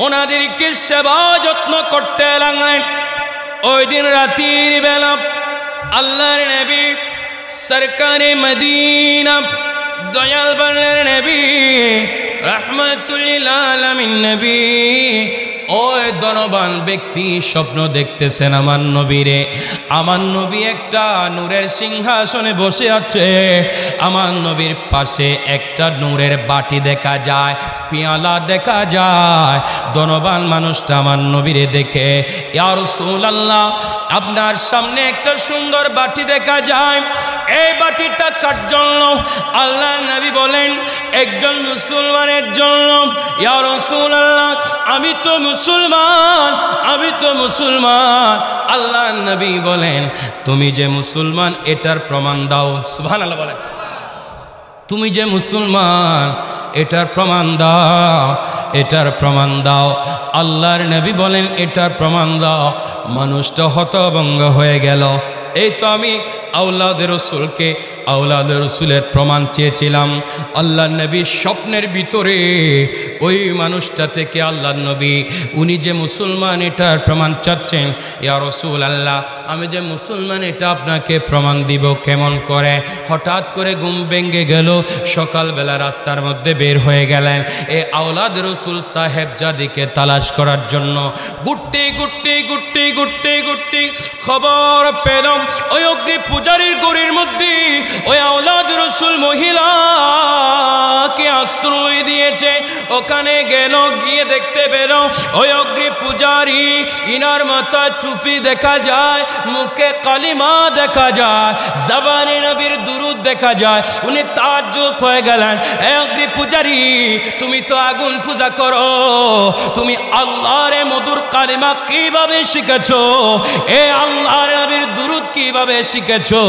ওনাদেরকে সেবা যত্ন করতে লাগলেন। ওই দিন রাতের বেলা আল্লাহর নবী সরকারে মদিনা দয়াল বলের নবী রাহমাতুল লিল আলামিন নবী, ওই ধনবান ব্যক্তি স্বপ্ন দেখতেছেন আমার নবীরে। আমার নবী একটা নূরের সিংহাসনে বসে আছে। আমার নবীর পাশে একটা নূরের বাটি দেখা যায়, পেয়ালা দেখা যায়। ধনবান মানুষটা আমার নবীরে দেখে, ইয়া রাসূলুল্লাহ, আপনার সামনে একটা সুন্দর বাটি দেখা যায়, এই বাটিটা কার জন্য? আল্লাহর নবী বলেন, একজন মুসলমানের জন্য। ইয়া রাসূলুল্লাহ, আমি তো মুসলমান, আমি তো মুসলমান। আল্লাহর নবী বলেন, তুমি যে মুসলমান এটার প্রমাণ দাও। সুবহানাল্লাহ বলেন। তুমি যে মুসলমান এটার প্রমাণ দাও, এটার প্রমাণ দাও। আল্লাহর নবী বলেন, এটার প্রমাণ দাও। মানুষটা হতভম্ব হয়ে গেল। এই তো আমি আওলাদের রসুলকে, আওলাদের রসুলের প্রমাণ চেয়েছিলাম। আল্লাহ নবী স্বপ্নের ভিতরে ওই মানুষটা থেকে আল্লাহ নবী উনি যে মুসলমান এটার প্রমাণ চাচ্ছেন। ইয়া রাসূলুল্লাহ, আমি যে মুসলমান এটা আপনাকে প্রমাণ দিব কেমন করে? হঠাৎ করে ঘুম ভেঙে গেল। সকালবেলা রাস্তার মধ্যে বের হয়ে গেলেন এই আওলাদ রসুল সাহেব জাদিকে তালাশ করার জন্য। ঘুরতে ঘুরতে ঘুরতে ঘুরতে ঘুরতে খবর পেলাম ওই অগ্নি পূজারীর গড়ির মধ্যে ওই আওলাদ রসুল মহিলাকে আশ্রয় দিয়েছে। ওখানে গেল, গিয়ে দেখতে পেল ওই অগ্নি পূজারী, ইনার মাথা টুপি দেখা যায়, মুখে কালিমা দেখা যায়, জবানে নবীর দুরুদ দেখা যায়। উনি তাজ্জুব হয়ে গেলেন, এই অগ্নি পূজারী, তুমি তো আগুন পূজা করো, তুমি আল্লাহর মধুর কালিমা কিভাবে শিখেছো? এই আল্লাহর নবীর দুরুদ কিভাবে শিখেছো?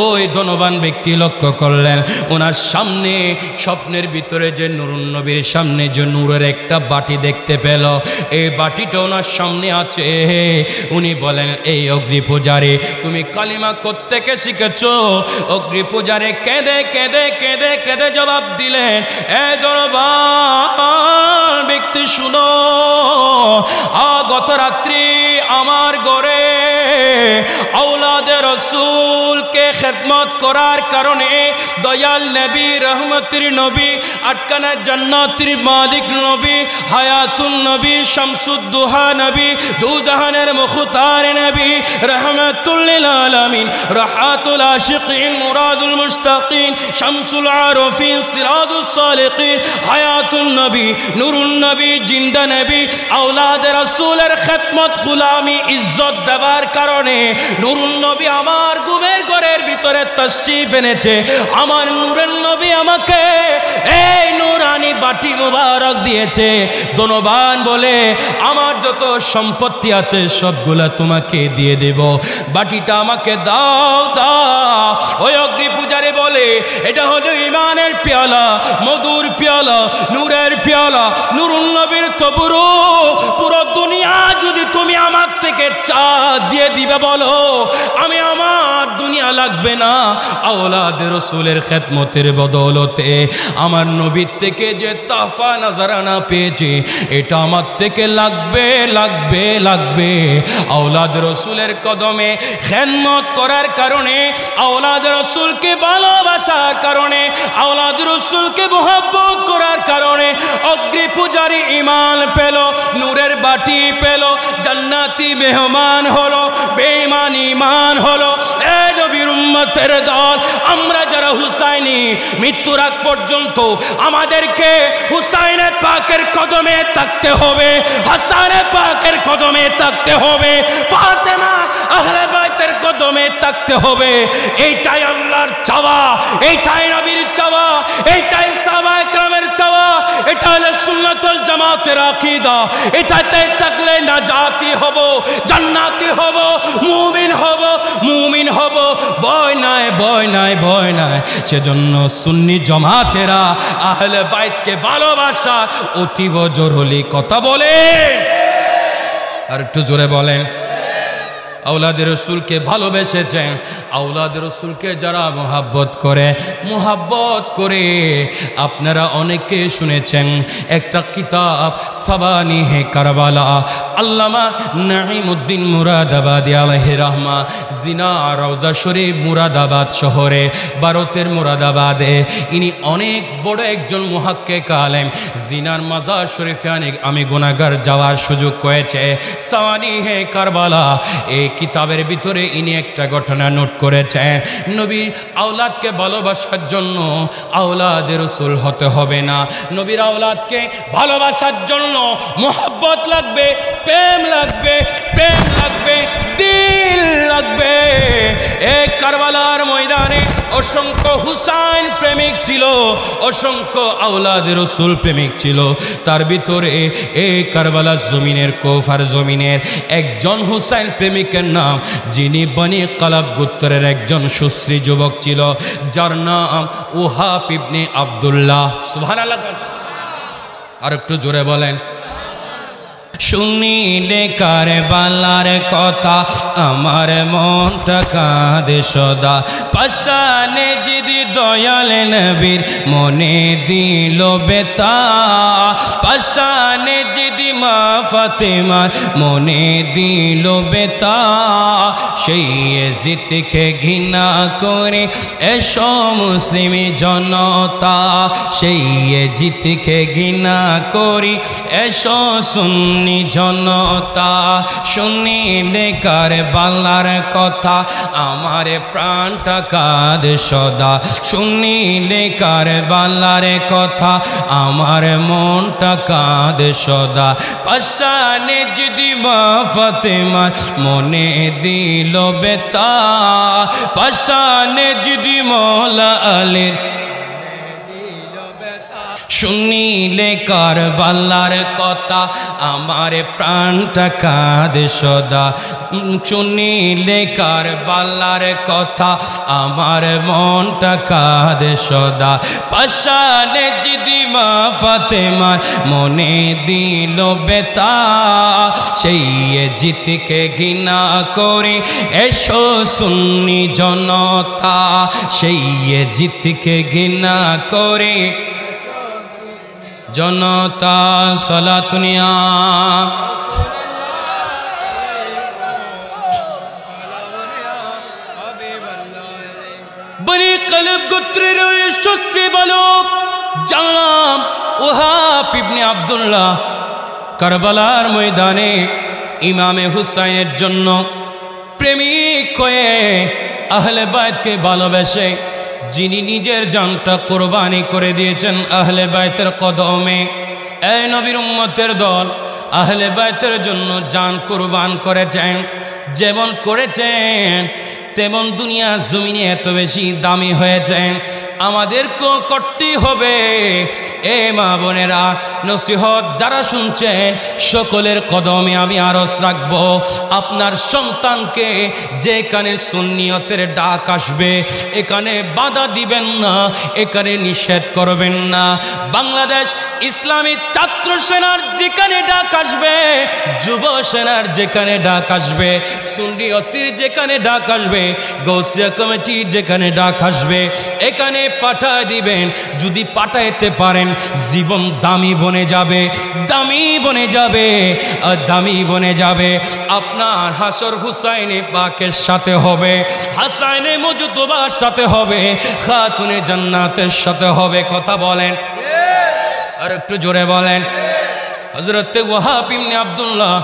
ওই ধনবান ব্যক্তি লক্ষ্য করলেন ওনার সামনে স্বপ্নের ভিতরে যে নুরুন নবীর সামনে যে নূরের একটা বাটি দেখতে পেল, এই বাটিটা ওনার সামনে আছে। উনি বলেন, এই অগ্নি পূজারে তুমি কালিমা কোত্থেকে শিখেছো? অগ্নি পূজারে কেঁদে কেঁদে কেঁদে কেঁদে জবাব দিলেন, এ ধনবান ব্যক্তি শুনো, গত রাত্রি আমার ঘরে আওলাদে রসুলকে খেদমত করার কারণে দয়াল নবী, রহমতের নবী, আটকানা জান্নাতের মালিক নবী, হায়াতুন নবী, শামসুদ্দোহা নবী, দুজাহানের মুখতার নবী, রহমতুল লিল আলামিন, রাহাতুল আশিকিন, মুরাদুল মুশতাকিন, শামসুল আরফিন, সিরাজুস সালিকিন, হায়াতুন নবী, নুরুন নবী, জিন্দা নবী, আওলাদে রসুলের খেদমত, গুলামি, ইজ্জত দেওয়ার কারণে নুরুন নবী আমার ঘুমের ঘরের ভিতরে তাশরীফ এনেছে। আমার নূরের নবী আমাকে এই নূরানি বাটি মুবারক দিয়েছে। ধনবান বলে, আমার যত সম্পত্তি আছে সবগুলা তোমাকে দিয়ে দেব, বাটিটা আমাকে দাও দাও। ওই অগ্নি পূজারে বলে, এটা হলো ইমানের পেয়ালা, মধুর পেয়ালা, নূরের পেয়ালা, নুরুন নবীর তবরু। পুরো দুনিয়া যদি তুমি আমার থেকে চা দিয়ে দিবে বলো, আমি আমার দুনিয়া লাগবে না, আওলাদে রসুলের খেদমতের বদৌলতে আমার নবীর থেকে যে তাফা নাজারানা পেয়েছি এটা আমার থেকে লাগবে লাগবে লাগবে। আওলাদ রসুলের কদমে খেদমত করার কারণে, আওলাদ রসুলকে ভালোবাসার কারণে, আওলাদ রসুলকে মোহাব্বত করার কারণে অগ্নি পূজারি ঈমান পেল, নূরের বাটি পেল, জান্নাতি মেহমান হলো, বেঈমান ঈমান হলো। এ নবীর উম্মতের দল, আমরা যারা হুসাইনি মৃত্যুর আগ পর্যন্ত আমাদেরকে হুসাইনের পাকের কদমে থাকতে হবে, হাসানের পাকের কদমে থাকতে হবে, ফাতেমা আহলে বাইতের কদমে থাকতে হবে। এইটাই আল্লাহর চাওয়া, এইটাই নবীর চাওয়া, এইটাই সাহাবায়ে কেরামের চাওয়া, এটা হলো সুন্নাতুল জামাতের আকীদা। এটাতে থাকলে নাজাতি হব, জান্নাতি হব, মুমিন হব, মুমিন হব। ভয় নাই, ভয় নাই, ভয় নাই। সেজন্য সুন্নি জামাতেরা আহলে বাইতকে ভালোবাসা অতীব জরুরি। কথা বলেন, আর একটু জোরে বলেন। আওলাদে রসুলকে ভালোবেসেছেন, আওলাদে রসুলকে যারা মোহাব্বত করে আপনারা অনেকে শুনেছেন একটা কিতাব সাবানিহে কারবালা, আল্লামা নাঈমউদ্দিন মুরাদাবাদী আলাইহি রাহমা, জিনা রওজা শরীফ মুরাদাবাদ শহরে, ভারতের মুরাদাবাদে। ইনি অনেক বড় একজন মুহাক্কিক আলেম। জিনার মাজার শরীফে আমি গুনাহগার যাওয়ার সুযোগ হয়েছে। সাবানিহে কারবালা এই কিতাবের ভিতরে ইনি একটা ঘটনা নোট করেছেন। নবীর আওলাদকে ভালোবাসার জন্য আওলাদে রসুল হতে হবে না, নবীর আওলাদকে ভালোবাসার জন্য মোহাব্বত লাগবে, প্রেম লাগবে, প্রেম লাগবে, দিল লাগবে। এই কারবালার ময়দানে অসংখ্য হুসাইন প্রেমিক ছিল, অসংখ্য আওলাদে রসুল প্রেমিক ছিল। তার ভিতরে এই কারবালার জমিনের, কোফার জমিনের একজন হুসাইন প্রেমিকের নাম, যিনি বনি কালাব গোত্রের একজন সুশ্রী যুবক ছিল, যার নাম ওহাব ইবনে আব্দুল্লাহ। সুবহানাল্লাহ। আর একটু জোরে বলেন। শুনিলে কারবালার কথা আমার মনটা কাঁদে সদা, পাশানে জিদি দয়াল নবীর মনে দিল বেতা, পাশানে জিদি মা ফাতেমার মনে দিল বেতা। সেই জিতকে ঘৃণা করে এসো মুসলিম জনতা, সেই জিতকে ঘৃণা করি এসো সুন্নি জনতা। শুনিলে কারবালার কথা আমার প্রাণটা কাঁদে সদা, শুনিলে কারবালার কথা আমার মনটা কাঁদে সদা। পাশানে যদি মা ফাতেমার মনে দিল বেতা, পাশানে যদি মওলা আলীর শুনিলে কারবালার কথা আমার প্রাণটা কাঁদে সদা, শুনিলে কারবালার কথা আমার মনটা কাঁদে সদা। পাশানে যদি মা ফাতেমার মনে দিল বেতা, সেই জিতকে ঘৃণা করে এসো সুন্নি জনতা, সেই জিতকে ঘৃণা করে জনতা। সালাতুনিয়া বনি কালাব গোত্রের সুশ্রী বালক জাম ওহাব ইবনে আব্দুল্লাহ কারবালার ময়দানে ইমামে হুসাইনের জন্য প্রেমিক হয়ে আহলে বাইতকে ভালোবেসে, যিনি নিজের জানটা কোরবানি করে দিয়েছেন আহলে বাইতের কদমে। এই নবীর উম্মতের দল আহলে বাইতের জন্য জান কোরবান করেছেন। যেমন করেছেন তেমন দুনিয়া জমিনে এত বেশি দামি হয়েছেন। আমাদেরকেও করতেই হবে। এ মা বোনেরা, নসিহত যারা শুনছেন সকলের কদমে আমি আরজ রাখবো, আপনার সন্তানকে যেখানে সুন্নিয়তের ডাক আসবে এখানে বাধা দিবেন না, এখানে নিষেধ করবেন না। বাংলাদেশ ইসলামী ছাত্র সেনার যেখানে ডাক আসবে যুব সেনার যেখানে ডাক আসবে, সুন্নিয়তির যেখানে ডাক আসবে, গৌসিয়া কমিটির যেখানে ডাক আসবে, এখানে পাঠায় দিবেন। যদি পাঠাইতে পারেন জীবন দামি বনে যাবে, দামি বনে যাবে, দামি বনে যাবে। আপনার হাসর হুসাইনে পাকের সাথে হবে, হাসাইনে মুজতবার সাথে হবে, খাতুনে জান্নাতের সাথে হবে। কথা বলেন, আর একটু জোরে বলেন। হযরত ওয়াহাব ইবনে আব্দুল্লাহ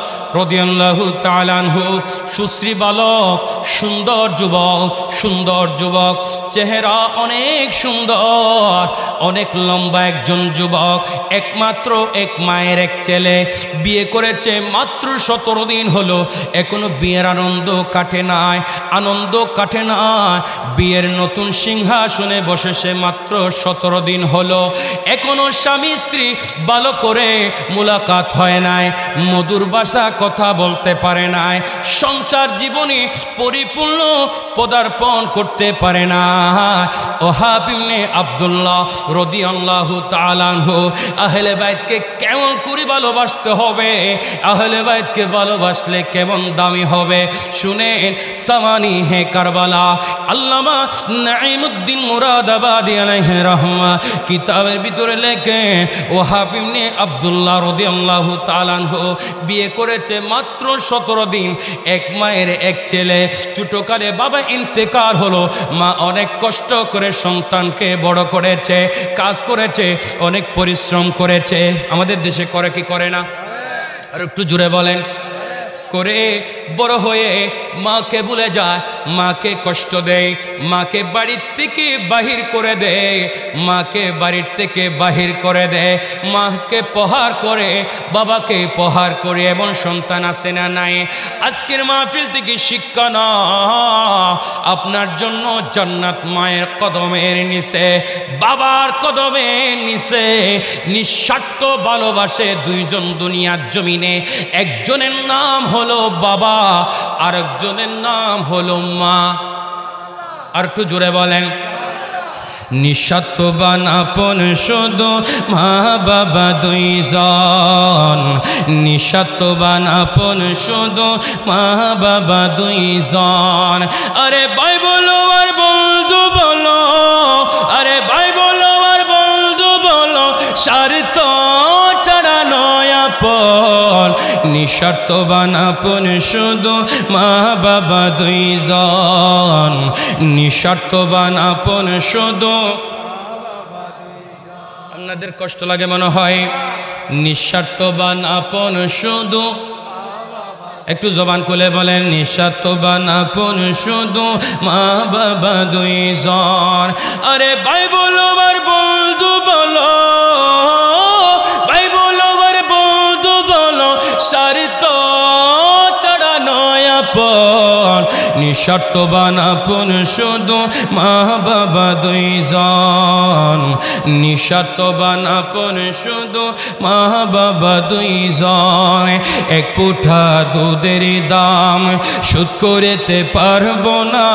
রাদিয়াল্লাহু তাআলা আনহু, সুশ্রী বালক, সুন্দর যুবক, সুন্দর যুবক, চেহারা অনেক সুন্দর, অনেক লম্বা একজন যুবক, একমাত্র এক মায়ের এক ছেলে, বিয়ে করেছে মাত্র 17 দিন হলো, এখনো বিয়ের আনন্দ কাটে নাই, আনন্দ কাটে না। বিয়ের নতুন সিংহাসনে বসেছে মাত্র 17 দিন হলো, এখনো স্বামী স্ত্রী ভালো করে মুলাকাত হয় নাই, মধুর ভাষা কথা বলতে পারে নাই, সংসার জীবনে পরিপূর্ণ পদার্পণ করতে পারে না। ওয়াহাব ইবনে আব্দুল্লাহ রাদিয়াল্লাহু তাআলা আনহু আহলে বাইতকে কেমন করে ভালোবাসতে হবে, আহলে বাইতকে ভালোবাসলে কেমন দামি হবে শুনেন। সামানি হে কারবালা, আল্লামা নাঈমুদ্দিন মুরাদাবাদী আলাইহি রাহমা কিতাবের ভিতরে লেখেন, ওয়াহাব ইবনে আব্দুল্লাহ রাদিয়াল্লাহু তাআলা আনহু বিয়ে করেছে মাত্র 17 দিন, এক মায়ের এক ছেলে। ছোটকালে বাবা ইন্তেকাল হলো, মা অনেক কষ্ট করে সন্তানকে বড় করেছে, কাজ করেছে, অনেক পরিশ্রম করেছে। আমাদের দেশে করে কি করে না? আর একটু জোরে বলেন। করে বড় হয়ে মাকে ভুলে যায়, মাকে কষ্ট দেয়, মাকে বাড়ির থেকে বাহির করে দেয়, মাকে বাড়ির থেকে বাহির করে দেয়, মাকে প্রহার করে, বাবাকে প্রহার করে। এমন সন্তান আছে না নাই? আজকের মাহফিল থেকে শিক্ষা না, আপনার জন্য জান্নাত মায়ের কদমের নিচে, বাবার কদমের নিচে। নিঃস্বার্থ ভালোবাসে দুইজন দুনিয়ার জমিনে, একজনের নাম হলো বাবা, আরেকজনের নাম হলো মা। আর একটু জোরে বলেন। নিঃস্বার্থবান আপন শুধু মা বাবা দুইজন, নিঃস্বার্থবান আপন শুধু মা বাবা দুইজন। আরে ভাই বলো আর বন্ধু বলো, আরে ভাই বলো আর বন্ধু বলো, স্বার্থ ছাড়া নয় আপন। নিঃস্বার্থবান আপন শুধু মা বাবা দুইজন, নিঃস্বার্থবান আপন শুধু। আপনাদের কষ্ট লাগে মনে হয়? নিঃস্বার্থবান আপন শুধু, একটু জবান খুলে বলেন, নিঃস্বার্থবান আপন শুধু মা বাবা দুইজন। আরে ভাই বলো আর বন্ধু বলো, ভাই বলো আর বন্ধু বলো, স্বার্থ ছাড়া নয় আপন। নিঃস্বার্থবান আপন শুধু মা বাবা দুইজন, নিঃস্বার্থবান আপন শুধু মা বাবা দুইজন। এক ফুটা দুধের দাম শোধ করতে পারবো না,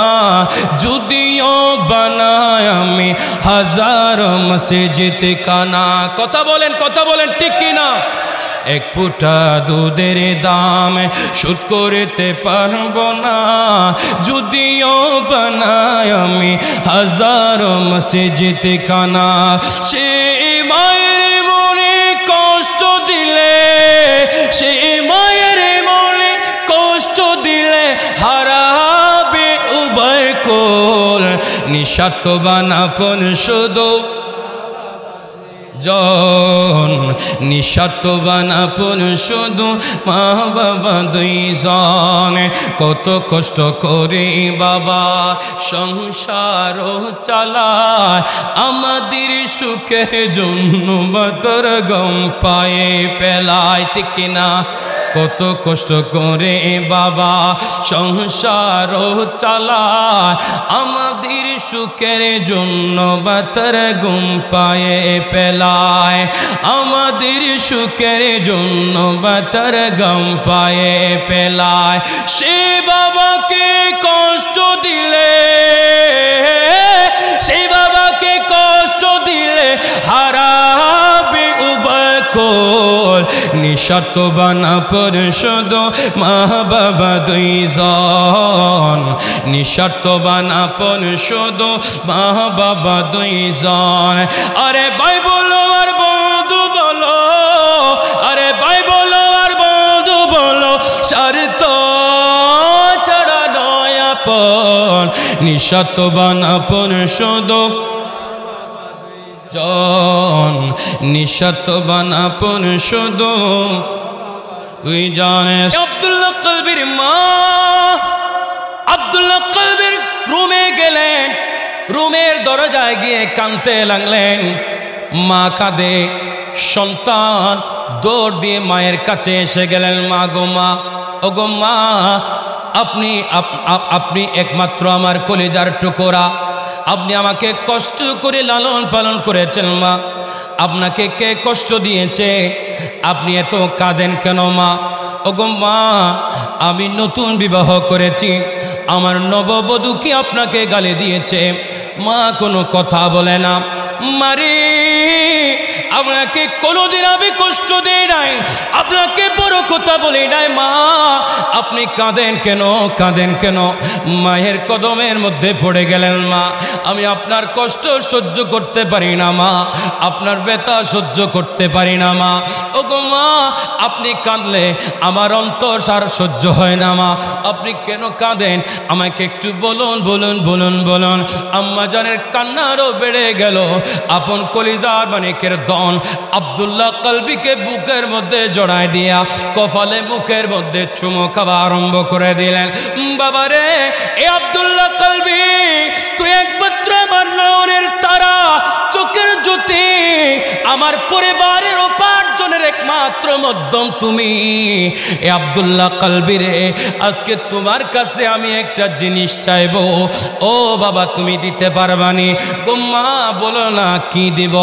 যদিও বানায় আমি হাজার মসজিদ কানা। কথা বলেন, কথা বলেন, ঠিক কিনা? এক ফুটা দুধের দাম শোধ করতে পারবো না, যদিও বানায় আমি হাজার মসজিদ কানা। সে মায়ের মনে কষ্ট দিলে, সে মায়ের মনে কষ্ট দিলে হারাবে উভয় কোল। নিঃস্বার্থবান আপন শুধু জন, নিঃস্বার্থবান আপন শুধু মা বাবা দুইজন। কত কষ্ট করে বাবা সংসার চালায়, আমাদের সুখের জন্য বাতর গম পায়ে পেলায়, ঠিক কিনা? কত কষ্ট করে বাবা সংসার চালায়, আমাদের সুখের জন্য বাতর গম পায়ে পেলায়, আমাদের সুখের জন্য বাতর গম পায়ে পেলায়। সে বাবাকে কষ্ট দিলে, সে বাবাকে কষ্ট দিলে হারাবে উভয় কোল নিঃস্বার্থবান আপন শুধু মা বাবা দুইজন নিঃস্বার্থবান আপন শুধু মা বাবা দুইজন আরে ভাই বলো আর বন্ধু বলো আরে ভাই বলো আর বন্ধু বলো স্বার্থ ছাড়া নয় আপন নিঃস্বার্থবান আপন শুধু নিঃস্বার্থবান আপন শুধু তুই জানিস আব্দুল্লাহ কলবির মা আব্দুল্লাহ কলবির রুমে গেলেন রুমের দরজায় গিয়ে কাঁদতে লাগলেন মা কাঁদে সন্তান দৌড় দিয়ে মায়ের কাছে এসে গেলেন মা গো মা ও গো মা আপনি একমাত্র আমার কলিজার টুকরা আপনি আমাকে কষ্ট করে লালন পালন করেছেন মা আপনাকে কে কষ্ট দিয়েছে আপনি এত কাঁদেন কেন মা ওগো মা আমি নতুন বিবাহ করেছি আমার নববধূ কি আপনাকে গালি দিয়েছে মা কোনো কথা বলে না মারে আপনাকে কোনোদিন আমি কষ্ট দেই নাই আপনাকে বড় কথা বলি নাই মা আপনি কাঁদেন কেন মায়ের কদমের মধ্যে পড়ে গেলেন মা আমি আপনার কষ্ট সহ্য করতে পারি না মা আপনার ব্যথা সহ্য করতে পারি না মা ওগো মা আপনি কাঁদলে আমার অন্তর সার সহ্য হয় না মা আপনি কেন কাঁদেন আমাকে একটু বলুন আম্মা জানের কান্নারও বেড়ে গেল আপন কলিজার মানিকের দন আব্দুল্লাহ কলবিকে বুকের মধ্যে জড়ায় দিয়া কপালে মুখের মধ্যে চুমো খাওয়া আরম্ভ করে দিলেন বাবারে এ আব্দুল্লাহ কলবি তুই একমাত্র আমার নয়নের তারা চোখের জ্যোতি আমার পরিবারের উপার্জনের একমাত্র মাধ্যম তুমি এ আব্দুল্লাহ কলবি রে আজকে তোমার কাছে আমি একটা জিনিস চাইবো ও বাবা তুমি দিতে পারবানি গোম্মা বলো না কি দিব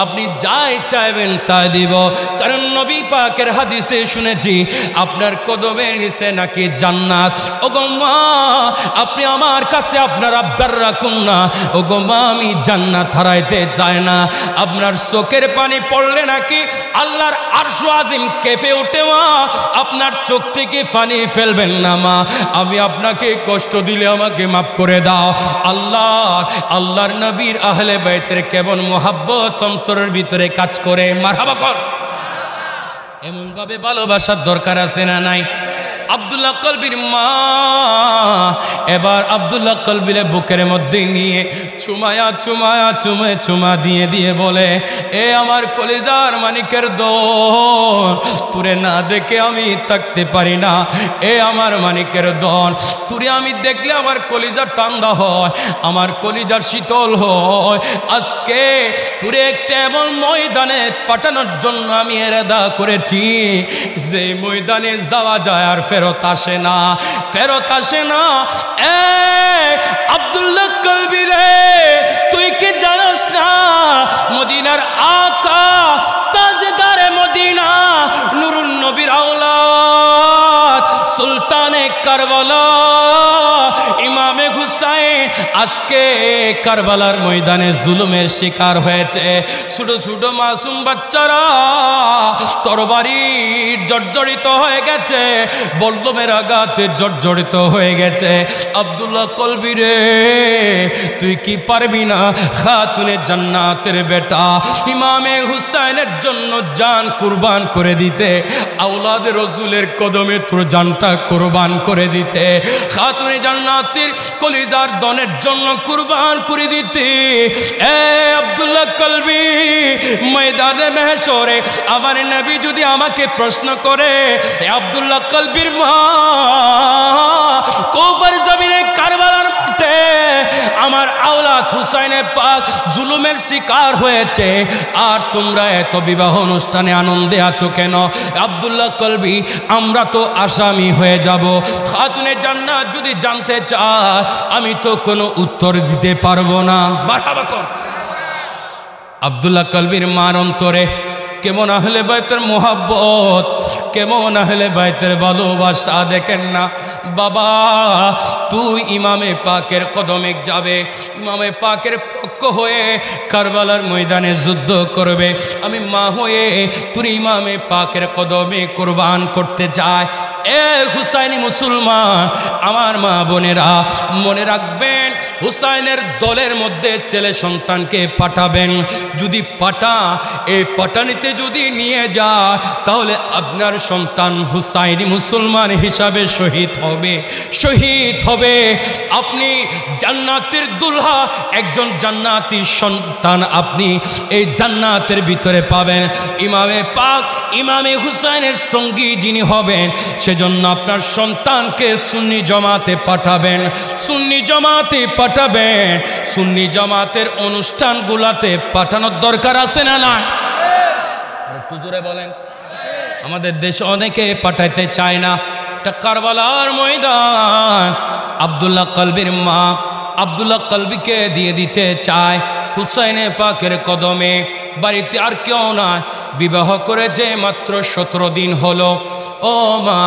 আপনি যাই চাইবেন তাই দিব কারণ নবী পাকের হাদিসে শুনেছি আপনার কদমের নিচে নাকি জান্নাত ও গোম্মা আপনি আমার কাছে আপনার আবদার রাখুন না ও গোম্মা আমি জান্নাত হারাইতে চাই না আপনার চোখের পানি পড়লে নাকি আল্লাহর আরশ আজিম কেঁপে ওঠে মা আপনার চোখ থেকে পানি ফেলবেন না মা আমি আপনাকে কষ্ট দিলে আমাকে মাফ করে দাও আল্লাহর নবীর আহলে বাইতের কেমন মোহাব্বত অন্তরের ভিতরে কাজ করে মারহাবা কর এমন ভাবে ভালোবাসার দরকার আছে না নাই আব্দুল্লাহ কলবির মা এবার আব্দুল্লাহ কলবিরে বুকের মধ্যে নিয়ে চুমা দিয়ে বলে এ আমার কলিজার মানিকের দন তুরে না দেখে আমি থাকতে পারি না এ আমার মানিকের দন তুরে আমি দেখলে আমার কলিজা ঠান্ডা হয় আমার কলিজার শীতল হয় আজকে তুরে একটা এমন ময়দানে পাঠানোর জন্য আমি এরাদা করেছি যে ময়দানে যাওয়া যায় আর ফেরত আসে না এ আব্দুল্লাহ কলবি রে তুই কি জানোস না মদিনার আকা তাজদারে মদিনা নুরুন নবীর আওলাদ সুলতানে কারবালা ইমামে হুসাইন আজকে কারবালার ময়দানে জুলুমের শিকার হয়েছে ছোট ছোট মাসুম বাচ্চারা তরবারির জর্জরিত হয়ে গেছে বল্লমের আঘাতে জর্জরিত হয়ে গেছে আব্দুল্লাহ কলবি রে তুই কি পারবি না খাতুনে জান্নাতের বেটা ইমামে হুসাইনের জন্য জান কুরবান করে দিতে আওলাদে রাসূলের কদমে তোর জানটা কুরবান করে দিতে খাতুনে জান্নাতের কলিজার দনের জন্য কুরবান করে দিতে এ আব্দুল্লাহ কলবি ময়দানে মাহশরে আমার নবী যদি আমাকে প্রশ্ন করে এ আব্দুল্লাহ কলবির মা কুফার জমিনে কারবালার মাঠে আমার আওলাদ হুসাইনে পাক জুলুমের শিকার হয়েছে আর তোমরা এত বিবাহ অনুষ্ঠানে আনন্দে আছো কেন আব্দুল্লাহ কলবি আমরা তো আসামি হয়ে যাব খাতুনে জান্নাত যদি জানতে চায় আমি তো কোনো উত্তর দিতে পারবো না মারহাবা কর আব্দুল্লাহ কলবির মার অন্তরে কেমন আহলে বাইতের মোহাব্বত, কেমন আহলে বাইতের ভালোবাসা দেখেন না। বাবা তুই ইমামে পাকের কদমে যাবে, ইমামে পাকের পক্ষ হয়ে কারবালার ময়দানে যুদ্ধ করবে, আমি মা হয়ে তুই ইমামে পাকের কদমে কোরবান করতে চাই। এ হুসাইনি মুসলমান, আমার মা বোনেরা মনে রাখবেন, হুসাইনের দলের মধ্যে ছেলে সন্তানকে পাঠাবেন। যদি এই পাটানিতে যদি নিয়ে যায় তাহলে আপনার সন্তান হুসাইনি মুসলমান হিসাবে শহীদ হবে। আপনি জান্নাতের দুলহা, একজন জান্নাতি সন্তান আপনি এই জান্নাতের ভিতরে পাবেন। ইমামে পাক ইমামে হুসাইনের সঙ্গী যিনি হবেন, সেজন্য আপনার সন্তানকে সুন্নি জমাতে পাঠাবেন, সুন্নি জমাতের অনুষ্ঠানগুলাতে পাঠানোর দরকার আছে না না? আর একটু জোরে বলেন। আমাদের দেশে অনেকে পাঠাইতে চায় না। এটা কারবালার ময়দান, আব্দুল্লাহ কলবির মা আব্দুল্লাহ কলবিকে দিয়ে দিতে চায় হুসাইনে পাকের কদমে। বাড়িতে আর কেউ নয়, বিবাহ করেছে মাত্র 17 দিন হলো। ও মা,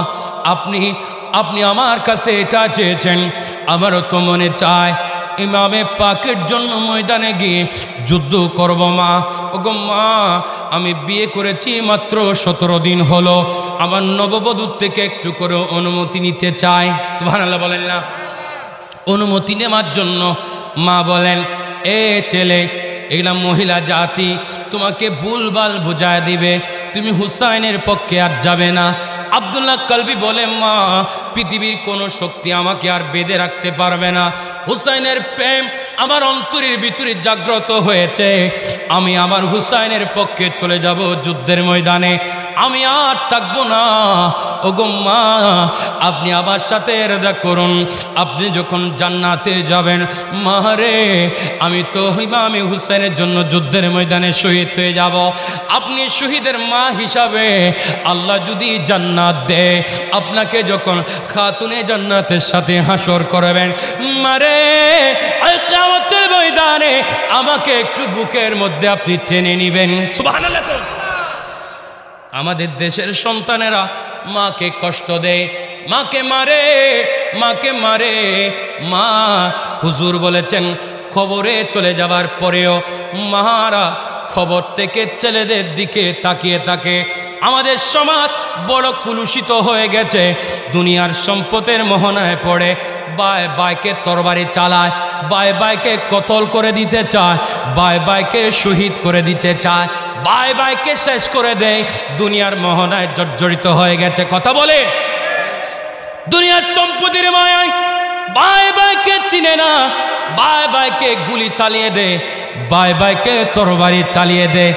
আপনি আমার কাছে এটা চেয়েছেন, আমারও তো মনে চায় ইমামে পাকের জন্য ময়দানে গিয়ে যুদ্ধ করব মা। ওগো মা, আমি বিয়ে করেছি মাত্র 17 দিন হলো, আমার নববধূর থেকে একটু করে অনুমতি নিতে চাই। সুবহানাল্লাহ বলেন না? অনুমতি নেওয়ার জন্য মা বলেন, এ ছেলে, এগুলা মহিলা জাতি তোমাকে ভুলভাল বুঝায় দিবে, তুমি হুসাইনের পক্ষে আর যাবে না। আব্দুল্লাহ কলবি বলে, মা, পৃথিবীর কোনো শক্তি আমাকে আর বেঁধে রাখতে পারবে না। হুসাইনের প্রেম আমার অন্তরের ভিতরে জাগ্রত হয়েছে, আমি আমার হুসাইনের পক্ষে চলে যাব যুদ্ধের ময়দানে, আমি আর থাকবো না। ওগো মা, আপনি আমার সাথে এরদা করুন, আপনি যখন জান্নাতে যাবেন, মা রে, আমি তো ইমামে হুসাইনের জন্য যুদ্ধের ময়দানে শহীদ হয়ে যাব। আপনি শহীদের মা হিসাবে আল্লাহ যদি জান্নাত দেয়, আপনাকে যখন খাতুনে জান্নাতের সাথে হাসর করবেন, মারে কিয়ামতের ময়দানে আমাকে একটু বুকের মধ্যে আপনি টেনে নিবেন। সুবহানাল্লাহ। আমাদের দেশের সন্তানেরা মাকে কষ্ট দেয়, মাকে মারে। মা, হুজুর বলেছেন খবরে চলে যাবার পরেও মারা খবর থেকে ছেলেদের দিকে তাকিয়ে থাকে। আমাদের সমাজ বড় কুলুষিত হয়ে গেছে, দুনিয়ার সম্পদের মোহনায় পড়ে বাইকে তরবারি চালায়, বাইকে কতল করে দিতে চায়, বাইকে শহীদ করে দিতে চায়, বাইকে শেষ করে দেয়, দুনিয়ার মোহনায় জর্জরিত হয়ে গেছে। কথা বলে, দুনিয়ার সম্পত্তির মায়ায় বাইকে চিনে না, বাইকে গুলি চালিয়ে দে, বাইকে তরবারি চালিয়ে দে।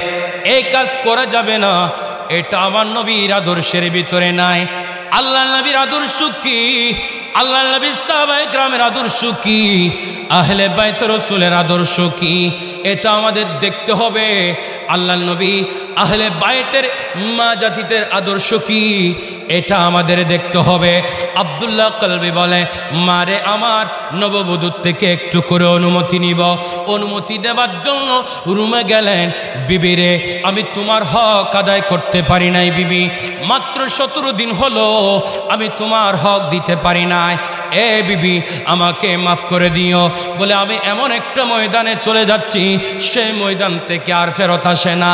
এই কাজ করা যাবে না, এটা আমার নবীর আদর্শের ভিতরে নাই। আল্লাহ নবীর আদর্শ কি? আল্লাহ নবীর সাহাবায়ে কেরামের আদর্শ কি? আহলে বাইত রাসূলের আদর্শ কি? এটা আমাদের দেখতে হবে। আল্লাহ নবী আহলে বাইতের মা জাতিদের আদর্শ কি, এটা আমাদের দেখতে হবে। আব্দুল্লাহ কলবি বলে, মারে আমার নববধূর থেকে একটু করে অনুমতি নিব। অনুমতি দেওয়ার জন্য রুমে গেলেন। বিবি রে, আমি তোমার হক আদায় করতে পারি নাই বিবি, মাত্র 17 দিন হলো আমি তোমার হক দিতে পারি নাই। এ বিবি, আমাকে মাফ করে দিও। বলে, আমি এমন একটা ময়দানে চলে যাচ্ছি, সেই ময়দান থেকে আর ফেরত আসে না।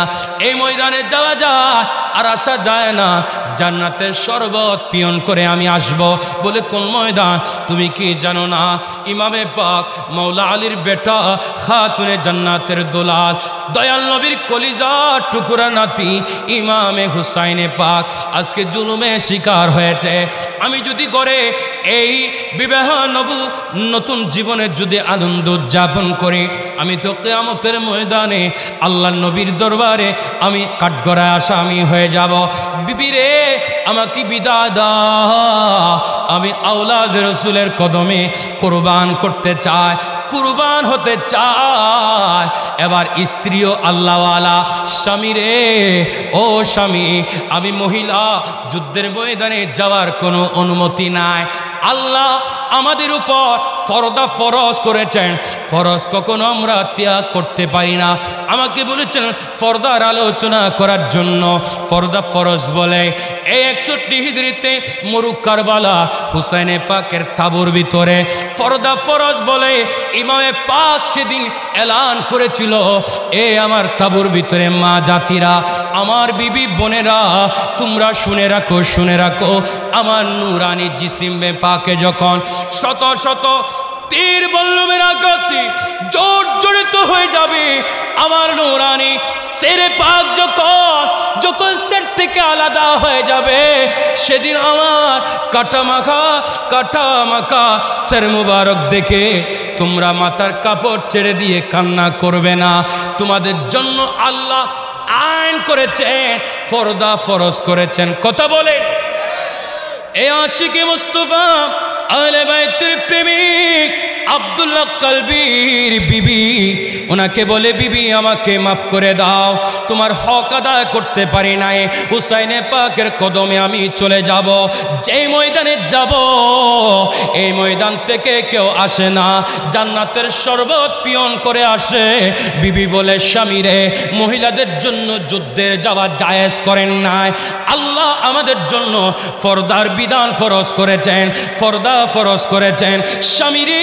এই ময়দানে যাওয়া যায় আর আসা যায় না, জান্নাতের শরবত পিয়ন করে আমি আসব। বলে, কোন ময়দান? তুমি কি জানো না? ইমামে পাক মাওলা আলীর বেটা, খাতুনে জান্নাতের দুলাল, দয়াল নবীর কলিজার টুকরা নাতি ইমামে হুসাইনে পাক আজকে জুলুমে শিকার হয়েছে। আমি যদি করে এই বিবাহ নতুন জীবনের যদি আনন্দ উদযাপন করি, আমি তো কিয়ামতের ময়দানে আল্লাহ নবীর দরবারে আমি কাঠগড়ায় আসামি হয়ে যাব। বিবি রে, আমাকে বিদায় দাও, আমি আওলাদ রাসূলের কদমে কুরবান করতে চাই, কুরবান হতে চায়। এবার স্ত্রীও আল্লাহওয়ালা। স্বামী রে, ও স্বামী, আমি মহিলা, যুদ্ধের ময়দানে যাওয়ার কোনো অনুমতি নাই। আল্লাহ আমাদের উপর ফরদা ফরজ করেছেন, ফরজ কখনো আমরা ত্যাগ করতে পারি না। আমাকে বলেছেন ফরদার আলোচনা করার জন্য। ফরদা ফরজ বলে এই 61 হিজরিতে মরুক কারবালা হুসাইনে পাকের তাবুর ভিতরে ফরদা ফরজ বলে ইমামে পাক সেদিন এলান করেছিল, এ আমার তাবুর ভিতরে মা জাতিরা, আমার বিবি বোনেরা, তোমরা শুনে রাখো, শুনে রাখো, আমার নূরানি জিসিমে পাকে যখন শত শত তীর বল্লমের আঘাতে জর্জরিত হয়ে যাবে, আমার নূরানি সেরে পাক যখন সের থেকে আলাদা হয়ে যাবে, সেদিন আমার কাটা মাখা সের মুবারক দেখে তোমরা মাথার কাপড় ছেড়ে দিয়ে কান্না করবে না। তোমাদের জন্য আল্লাহ আইন করেছেন, ফরদা ফরজ করেছেন। কথা বলে এই আশিকে মুস্তাফা আহলে বাইতের প্রেমিক আব্দুল্লাহ কলবির বিবি ওনাকে বলে, বিবি আমাকে মাফ করে দাও, তোমার হক আদায় করতে পারি নাই, হুসাইনে পাকের কদমে আমি চলে যাব। যেই ময়দানে যাব এই ময়দান থেকে কেউ আসে না, জান্নাতের শরবত পিয়ন করে আসে। বিবি বলে, স্বামীরে মহিলাদের জন্য যুদ্ধে যাওয়া জায়েজ করেন নাই, আল্লাহ আমাদের জন্য ফরদার বিধান ফরজ করেছেন, ফরদা ফরজ করেছেন। স্বামীরে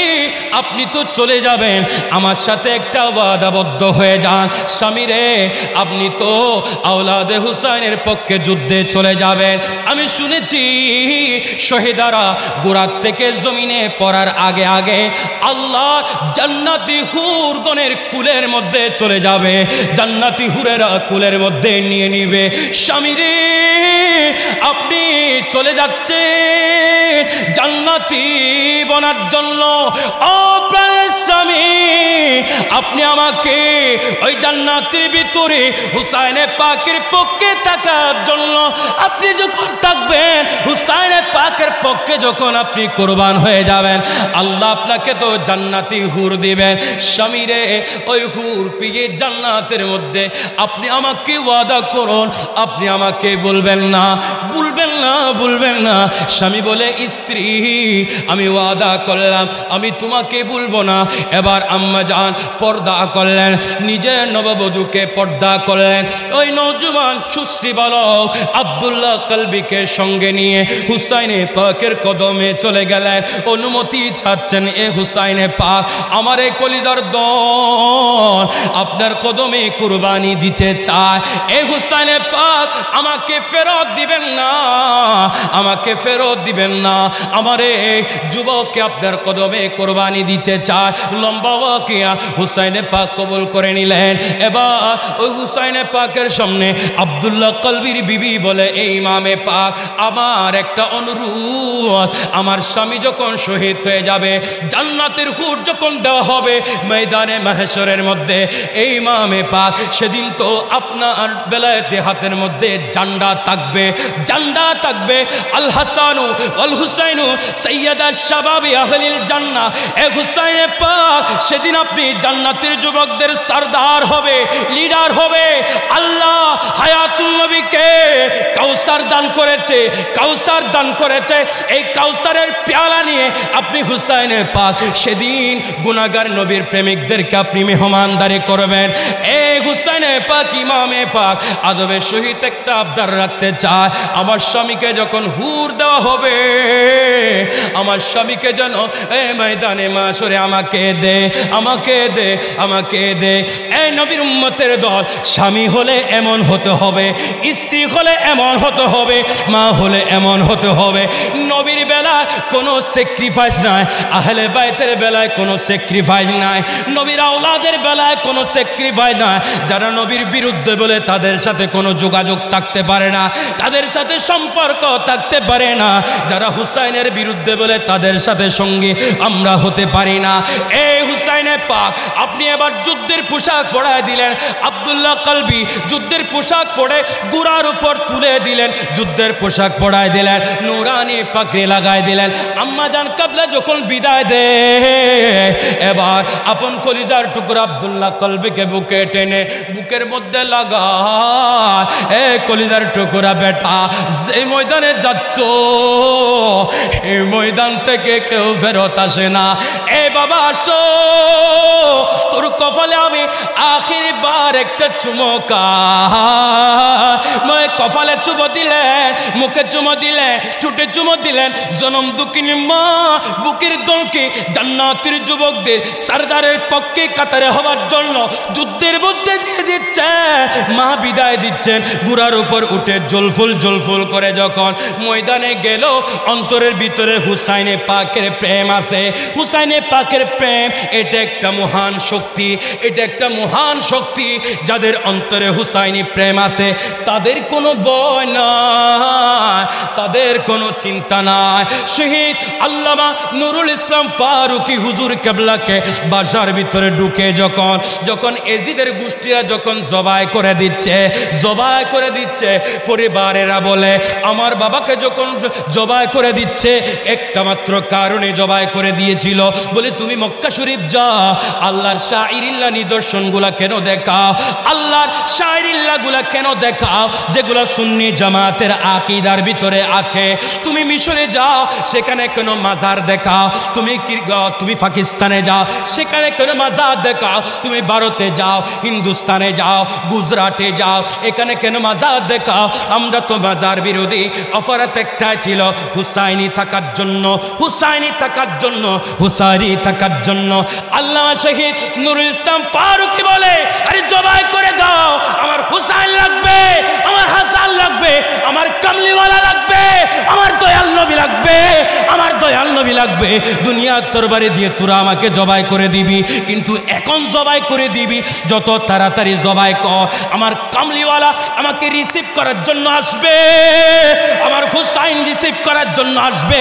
আপনি তো চলে যাবেন, আমার সাথে একটা ওয়াদাবদ্ধ হয়ে যান। স্বামীরে আপনি তো আওলাদে হুসাইনের পক্ষে যুদ্ধে চলে যাবেন। আমি শুনেছি শহীদারা গোরাত থেকে জমিনে পড়ার আগে আগে আল্লাহ জান্নাতি হুরগণের কুলের মধ্যে চলে যাবে, জান্নাতি হুরেরা কুলের মধ্যে নিয়ে নিবে। স্বামীরে আপনি চলে যাচ্ছেন জান্নাতি বনার জন্য, ও প্রাণের স্বামী আপনি আমাকে ওই জান্নাতের ভিতরে হুসাইনে পাকের পক্ষে থাকার জন্য, আপনি যখন থাকবেন হুসাইনে পাকের পক্ষে যখন আপনি কোরবান হয়ে যাবেন, আল্লাহ আপনাকে তো জান্নাতি হুর দিবেন। স্বামীরে ওই হুর পিয়ে জান্নাতের মধ্যে আপনি আমাকে ওয়াদা করুন, আপনি আমাকে বলবেন না, বলবেন না, বলবেন না। স্বামী বলে, স্ত্রী আমি ওয়াদা করলাম আমি তোমাকে বলবো না। এবার আম্মা জান পর্দা করলেন, নিজের নববধূকে পর্দা করলেন। ওই নওজোয়ান সুশ্রী বালক আব্দুল্লাহ কলবিকে সঙ্গে নিয়ে হুসাইনে পাকের কদমে চলে গেলেন। অনুমতি চাচ্ছেন, এ হুসাইনে পাক আমার এই কলিজার দল আপনার কদমে কুরবানি দিতে চায়, এ হুসাইনে পাক আমাকে ফেরত দিবেন না, আমাকে ফেরত দিবেন না, আমার এই যুবককে আপনার কদমে কোরবানি দিতে চায়। লম্বা ওয়াকিয়া হুসাইনে পাক কবুল করে নিলেন। এবার ওই হুসাইনে পাকের সামনে আব্দুল্লাহ কলবির বিবি বলে, এই ইমামে পাক আমার একটা অনুরোধ, আমার স্বামী যখন শহীদ হয়ে যাবে, জান্নাতের হুর যখন দেওয়া হবে ময়দানে মাহশরের মধ্যে, এই ইমামে পাক সেদিন তো আপনার বেলায়েতে হাতের মধ্যে জান্ডা থাকবে, জান্ডা থাকবে। আল হাসানু আল হুসাইনু সাইয়্যিদা শাবাবি আহলিল জান্নাহ, এ হুসাইনে পাক সেদিন আপনি জান্নাতের যুবকদের সরদার হবে, লিডার হবে। আল্লাহ হায়াতুল নবীকে কাউসার দান করেছে, কাউসার দান করেছে। এই কাউসারের পেয়ালা নিয়ে আপনি হুসাইনে পাক সেদিন গুনাহগার নবীর প্রেমিকদেরকে আপনি মেহমানদারি করবেন। এই হুসাইনে পাক ইমামে পাক আদবের সহিত একটা আবদার রাখতে চায়, আমার স্বামীকে যখন হুর দেওয়া হবে, আমার স্বামীকে যেন এই ময়দানে মাশরে আমাকে দে, আমাকে দে, আমাকে দে। এই নবীর উম্মতের দল, স্বামী হলে এমন হতে হবে, স্ত্রী হলে এমন হতে হবে, মা হলে এমন হতে হবে। নবীর বেলায় কোনো স্যাক্রিফাইস নাই, আহলে বাইতের বেলায় কোনো স্যাক্রিফাইস নাই, নবীর আওলাদের বেলায় কোনো স্যাক্রিফাইস নাই। যারা নবীর বিরুদ্ধে বলে তাদের সাথে কোনো যোগাযোগ থাকতে পারে না, তাদের সাথে সম্পর্ক থাকতে পারে না। যারা হুসাইনের বিরুদ্ধে বলে তাদের সাথে সঙ্গী আমরা হতে পারি না। এই হুসাইনে পাক আপনি এবার যুদ্ধের পোশাক পরায় দিলেন। আব্দুল্লাহ কলবি যুদ্ধের পোশাক পরে গুড়ার উপর তুলে দিলেন, যুদ্ধের পোশাক পরায় দিলেন, নুরানি পাগড়ি লাগাই দিলেন। আম্মা জান কাবলা যখন বিদায় দে, এবার আপন কলিজার টুকরা আব্দুল্লাহ কলবিকে বুকে টেনে বুকের মধ্যে লাগা, এ কলিজার টুকরা বেটা যে ময়দানে যাচ্ছ, এই ময়দান থেকে কেউ ফেরত আসে না। এ বাবা আসো, তোর কপালে আমি আখির বার একটা চুমকা, কপালে চুমো দিলেন, মুখে চুমো দিলেন, ঠোঁটে চুমো দিলেন। জনম দুঃখিনী মা বুকের দলকে জান্নাতের যুবকদের সরদারের পক্ষে কাতারে হওয়ার জন্য যুদ্ধের মধ্যে দিয়ে দিচ্ছে। মা বিদায় দিচ্ছেন, বুড়ার উপর উঠে জলফুল জলফুল করে যখন ময়দানে গেল, অন্তরের ভিতরে হুসাইনে পাকের প্রেম আছে। হুসাইনে পাকের প্রেম এটা একটা মহান শক্তি, এটা একটা মহান শক্তি। যাদের অন্তরে হুসাইনি প্রেম আছে তাদের কোনো ভয় নাই, তাদের কোনো চিন্তা নাই। শহীদ আল্লামা নুরুল ইসলাম ফারুকি হুজুর কেবলাকে বাসার ভিতরে ঢুকে যখন এজিদের গোষ্ঠীরা যখন জবাই করে দিচ্ছে, পরিবারেরা বলে আমার বাবাকে যখন জবাই করে দিচ্ছে একটা মাত্র কারণে জবাই করে দিয়েছিল, বলে তুমি মক্কা শরীফ যাও, আল্লাহর শাইরিল্লাহ নিদর্শনগুলা কেন দেখাও, আল্লাহর শাইরিল্লাহ গুলা কেন দেখাও যেগুলা সুন্নি জামাতের আকীদার ভিতরে আছে। তুমি মিশরে যাও, সেখানে কেন মাজার দেখাও, তুমি পাকিস্তানে যাও, সেখানে কেন মাজার দেখাও, তুমি ভারতে যাও, হিন্দুস্তানে যাও, গুজরাটে যাও, এখানে কেন মাজার দেখাও। আমরা তো মাজার বিরোধী। অপরাধ একটাই ছিল, হুসাইনি থাকার জন্য, হুসাইনি থাকার জন্য, হুসাইনি থাকার জন্য। আল্লামা শহীদ নুরুল ইসলাম ফারুকি বলে আরে জবাই করে দাও, আমার হুসাইন লাগবে, আমার হাসান লাগবে, আমার কামলিওয়ালা লাগবে, আমার দয়াল নবী লাগবে, আমার দয়াল নবী লাগবে। দুনিয়ার তরবারি দিয়ে তোরা আমাকে জবাই করে দিবি, কিন্তু এখন জবাই করে দিবি যত তাড়াতাড়ি জবাই কর, আমার কামলিওয়ালা আমাকে রিসিভ করার জন্য আসবে, আমার হুসাইন রিসিভ করার জন্য আসবে,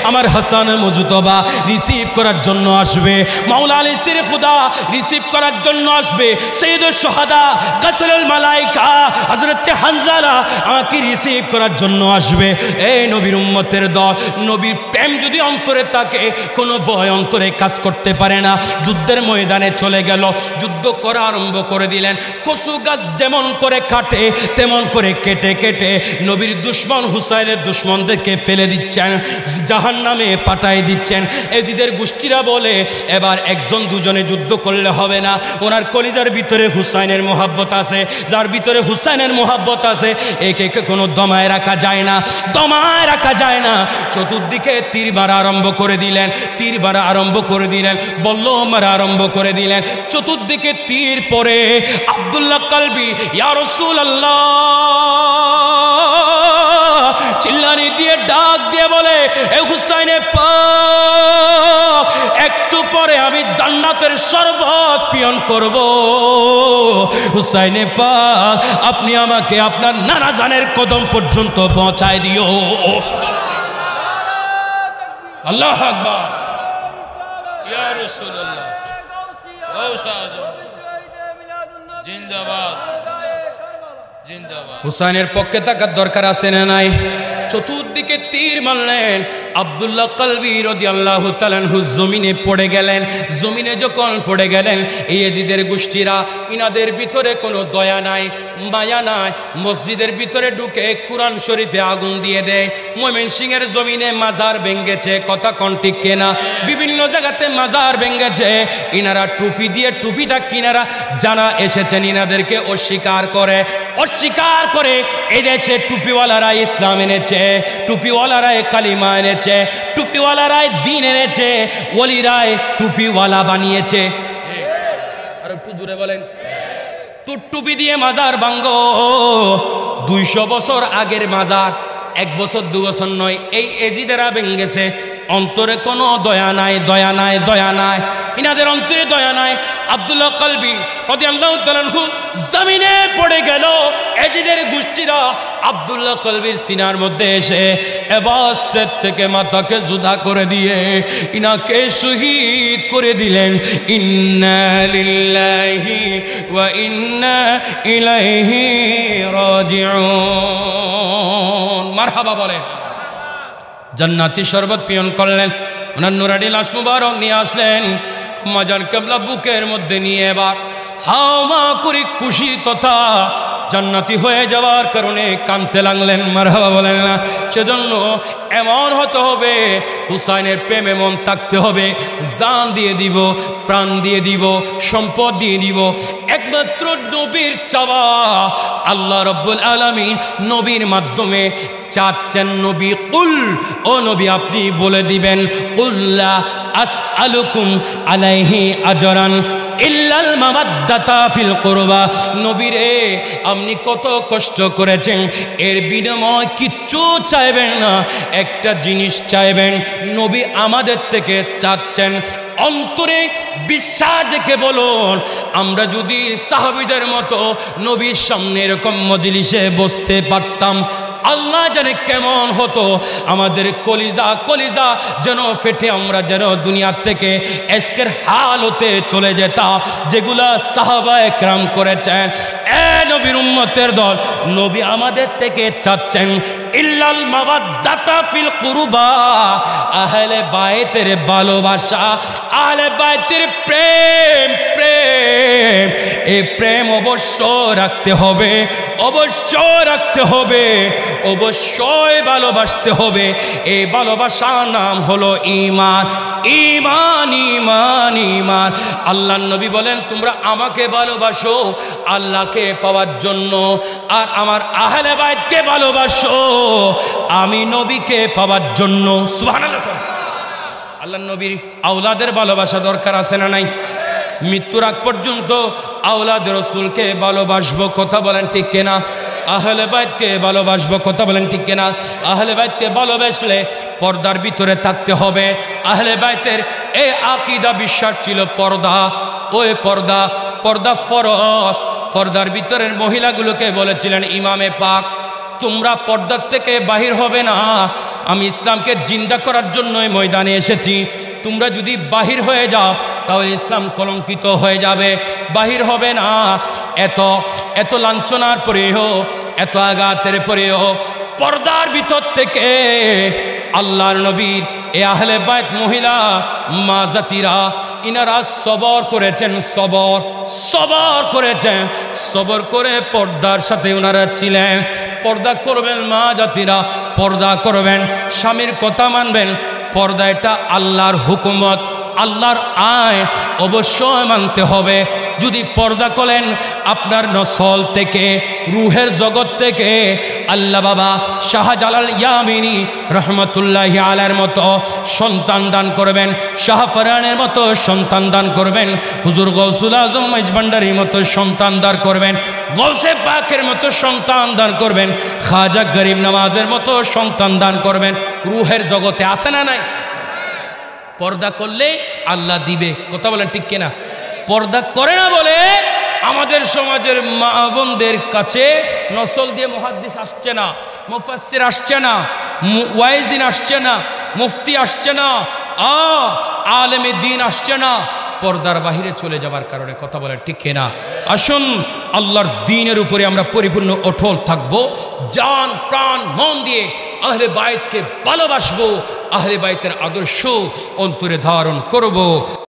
আমার হাসান মুজতবা রিসিভ করার জন্য আসবে, মাওলা আলী সির খুদা রিসিভ করার জন্য আসবে, সৈয়দুল শুহাদা গাসরুল মালাইকা হযরত হানজালা আমাকে রিসিভ করার জন্য আসবে। এই নবীর উম্মতের দল, নবীর প্রেম যদি অন্তরে থাকে কোনো ভয় অন্তরে কাজ করতে পারে না। যুদ্ধের ময়দানে চলে গেল, যুদ্ধ করা আরম্ভ করে দিলেন। কচু গাছ যেমন করে কাটে তেমন করে কেটে কেটে নবীর দুশ্মন হুসাইনের দুশ্মনদেরকে ফেলে দিচ্ছেন, জাহান্নামে পাঠাই দিচ্ছেন। এজিদের গোষ্ঠীরা বলে এবার একজন দুজনে যুদ্ধ করলে হবে না, ওনার কলিজার ভিতরে হুসাইনের মোহাব্বত আছে, যার ভিতরে হুসাইনের মোহাব্বত আছে একে কোনো দমায় রাখা যায় না, দমায় রাখা যায় না। চতুর্দিকে তীর মারা আরম্ভ করে দিলেন, তীর মারা আরম্ভ করে দিলেন, বল্ল মারা আরম্ভ করে দিলেন। চতুর্দিকে তীর পরে আব্দুল্লাহ কলবি ইয়া রাসূলুল্লাহ চিল্লানি দিয়ে ডাক দিয়ে বলে এ হুসাইনে পাক, একটু পরে আমি জান্নাতের শরবত পিয়ন করব। হুসাইনে পাক আপনি আমাকে আপনার নানা জানের কদম পর্যন্ত পৌঁছায় দিও। আল্লাহু আকবার, ইয়া রাসূলুল্লাহ, জিন্দাবাদ জিন্দাবাদ। হুসাইনের পক্ষে থাকার দরকার আছে না নাই? চতুর্দিকে তীর মারলেন। আব্দুল্লাহ কলবি রাদিয়াল্লাহু তাআলা আনহু জমিনে পড়ে গেলেন। জমিনে যখন পড়ে গেলেন, এই এজিদের গোষ্ঠীরা ইনাদের ভিতরে কোনো দয়া নাই, মায়া নাই, মসজিদের ভিতরে ঢুকে কোরআন শরীফে আগুন দিয়ে দেয়। ময়মনসিংহের জমিনে মাজার ভেঙ্গেছে, কথা কোন ঠিক কেনা, বিভিন্ন জায়গাতে মাজার ভেঙ্গেছে। ইনারা টুপি দিয়ে, টুপিটা কিনারা জানা এসেছেন ইনাদেরকে অস্বীকার করে এই দেশে টুপিওয়ালারা ইসলাম এনেছে, টুপিওয়ালারাই কালিমা এনেছে, টুপিওয়ালারাই দিন এনেছে, ওলিরাই টুপিওয়ালা বানিয়েছে। আর একটু জোরে বলেন, টুপি দিয়ে মাজার ভাঙ্গো। 200 বছর আগের মাজার, 1 বছর 2 বছর নয়, এই এজিদেরা ভেঙ্গেছে। অন্তরে কোনো দয়া নাই, দয়া নাই, দয়া নাই, ইনাদের অন্তরে দয়া নাই। আব্দুল্লাহ কলবি রাদিয়াল্লাহু তাআলা আনহু জমিনে পড়ে গেল। এজিদের গোষ্ঠীরা আব্দুল্লাহ কলবির সিনার মধ্যে এসে এবাসের থেকে মাথাকে জুদা করে দিয়ে ইনাকে শহীদ করে দিলেন। ইন্না লিল্লাহি ওয়া ইন্না ইলাইহি রাজিউন। মারহাবা বলেন। জান্নাতি শরবত পিয়ন করলেন, ওনার নুরানি লাশ মুবারক নিয়ে আসলেন। মাজার কেবলা বুকের মধ্যে নিয়ে এবার হাওয়া করে খুশি তথা জান্নাতি হয়ে যাওয়ার কারণে কাঁদতে লাগলেন, মারহাবা বলেন না। সেজন্য এমন হতে হবে, হুসাইনের প্রেমে মন থাকতে হবে, জান দিয়ে দিব, প্রাণ দিয়ে দিব, সম্পদ দিয়ে দিব। একমাত্র নবীর চাওয়া, আল্লাহ রাব্বুল আলামিন নবীর মাধ্যমে চাচ্ছেন। নবী কুল, ও নবী আপনি বলে দিবেন, কুল্লা আসআলুকুম আলাইহি আজরান ইল্লাল মাওয়াদ্দাতা ফিল কুরবা। নবী রে, আপনি কত কষ্ট করেছেন, এর বিনিময় কিচ্ছু চাইবেন না, একটা জিনিস চাইবেন। নবী আমাদের থেকে চাচ্ছেন অন্তরে বিশ্বাস রেখে বলুন, আমরা যদি সাহাবীদের মতো নবীর সামনে এরকম মজলিসে বসতে পারতাম, আল্লাহ জানে কেমন হতো। আমাদের কলিজা কলিজা যেন ফেটে আমরা যেন দুনিয়ার থেকে এশকের হালতে চলে যেতাম, যেগুলা সাহাবা একরাম করেছেন। এ নবীর উম্মতের দল, নবী আমাদের থেকে চাচ্ছেন ইল্লাল মাওয়াদ্দাতা ফিল কুরবা, আহলে বাইতের ভালোবাসা, আহলে বাইতের প্রেম, প্রেম, এই প্রেম অবশ্যই রাখতে হবে, অবশ্যই রাখতে হবে, অবশ্যই ভালোবাসতে হবে। এই ভালোবাসার নাম হলো ঈমান, ঈমান, ঈমান, ঈমান। আল্লাহর নবী বলেন, তোমরা আমাকে ভালোবাসো আল্লাহকে পাওয়ার জন্য, আর আমার আহলে বাইতকে ভালোবাসো আমি নবীকে পাওয়ার জন্য। সুবহানাল্লাহ। আল্লাহর নবীর আওলাদের ভালোবাসা দরকার আছে না নাই? মৃত্যুর আগ পর্যন্ত আওলাদ রাসূলকে ভালোবাসবো, কথা বলেন ঠিক কিনা? আহলে বাইতকে ভালোবাসবো, কথা বলেন ঠিক কিনা? আহলে বাইতকে ভালোবাসলে পর্দার ভিতরে থাকতে হবে। আহলে বাইতের এই আকীদা বিশ্বাস ছিল পর্দা, ওই পর্দা, পর্দা ফরজ। পর্দার ভিতরের মহিলাগুলোকে বলেছিলেন ইমামে পাক, তোমরা পর্দার থেকে বাহির হবে না, আমি ইসলামকে জিন্দা করার জন্যই ময়দানে এসেছি, তোমরা যদি বাহির হয়ে যাও তাহলে ইসলাম কলঙ্কিত হয়ে যাবে, বাহির হবে না। এত এত লাঞ্ছনার পরেও, এত আঘাতের পরেও পর্দার ভিতর থেকে আল্লাহর নবীর এ আহলে বাইত মহিলা মা জাতিরা, ইনারা সবর করেছেন, সবর, সবর করেছেন, সবর করে পর্দার সাথে ওনারা ছিলেন। পর্দা করবেন মা জাতিরা, পর্দা করবেন, স্বামীর কথা মানবেন। পর্দা এটা আল্লাহর হুকুমত, আল্লাহর আইন, অবশ্যই মানতে হবে। যদি পর্দা করেন আপনার নসল থেকে, রুহের জগৎ থেকে আল্লাহ বাবা শাহজালাল ইয়ামিনী রহমতুল্লাহি আলাইহির মতো সন্তান দান করবেন, শাহ ফরহানের মতো সন্তান দান করবেন, হুজুর গৌসুল আজম মেজভান্ডারির মতো সন্তান দান করবেন, গৌসে পাকের মতো সন্তান দান করবেন, খাজা গরিব নওয়াজের মতো সন্তান দান করবেন। রুহের জগতে আছে না নাই? পর্দা করলে আল্লাহ দিবে, কথা বলেন ঠিক কিনা? পর্দা করে না বলে আমাদের সমাজের মা বোনদের কাছে নসল দিয়ে মুহাদ্দিস আসছে না, মুফাসসির আসছে না, ওয়াইজিন আসছে না, মুফতি আসছে না, আলেমে দ্বীন আসছে না, পর্দার বাহিরে চলে যাবার কারণে, কথা বলেন ঠিক কিনা? আসুন আল্লাহর দ্বীনের উপরে আমরা পরিপূর্ণ অটল থাকবো, জান প্রাণ মন দিয়ে আহলে বাইতকে ভালোবাসবো, আহলে বাইতের আদর্শ অন্তরে ধারণ করব।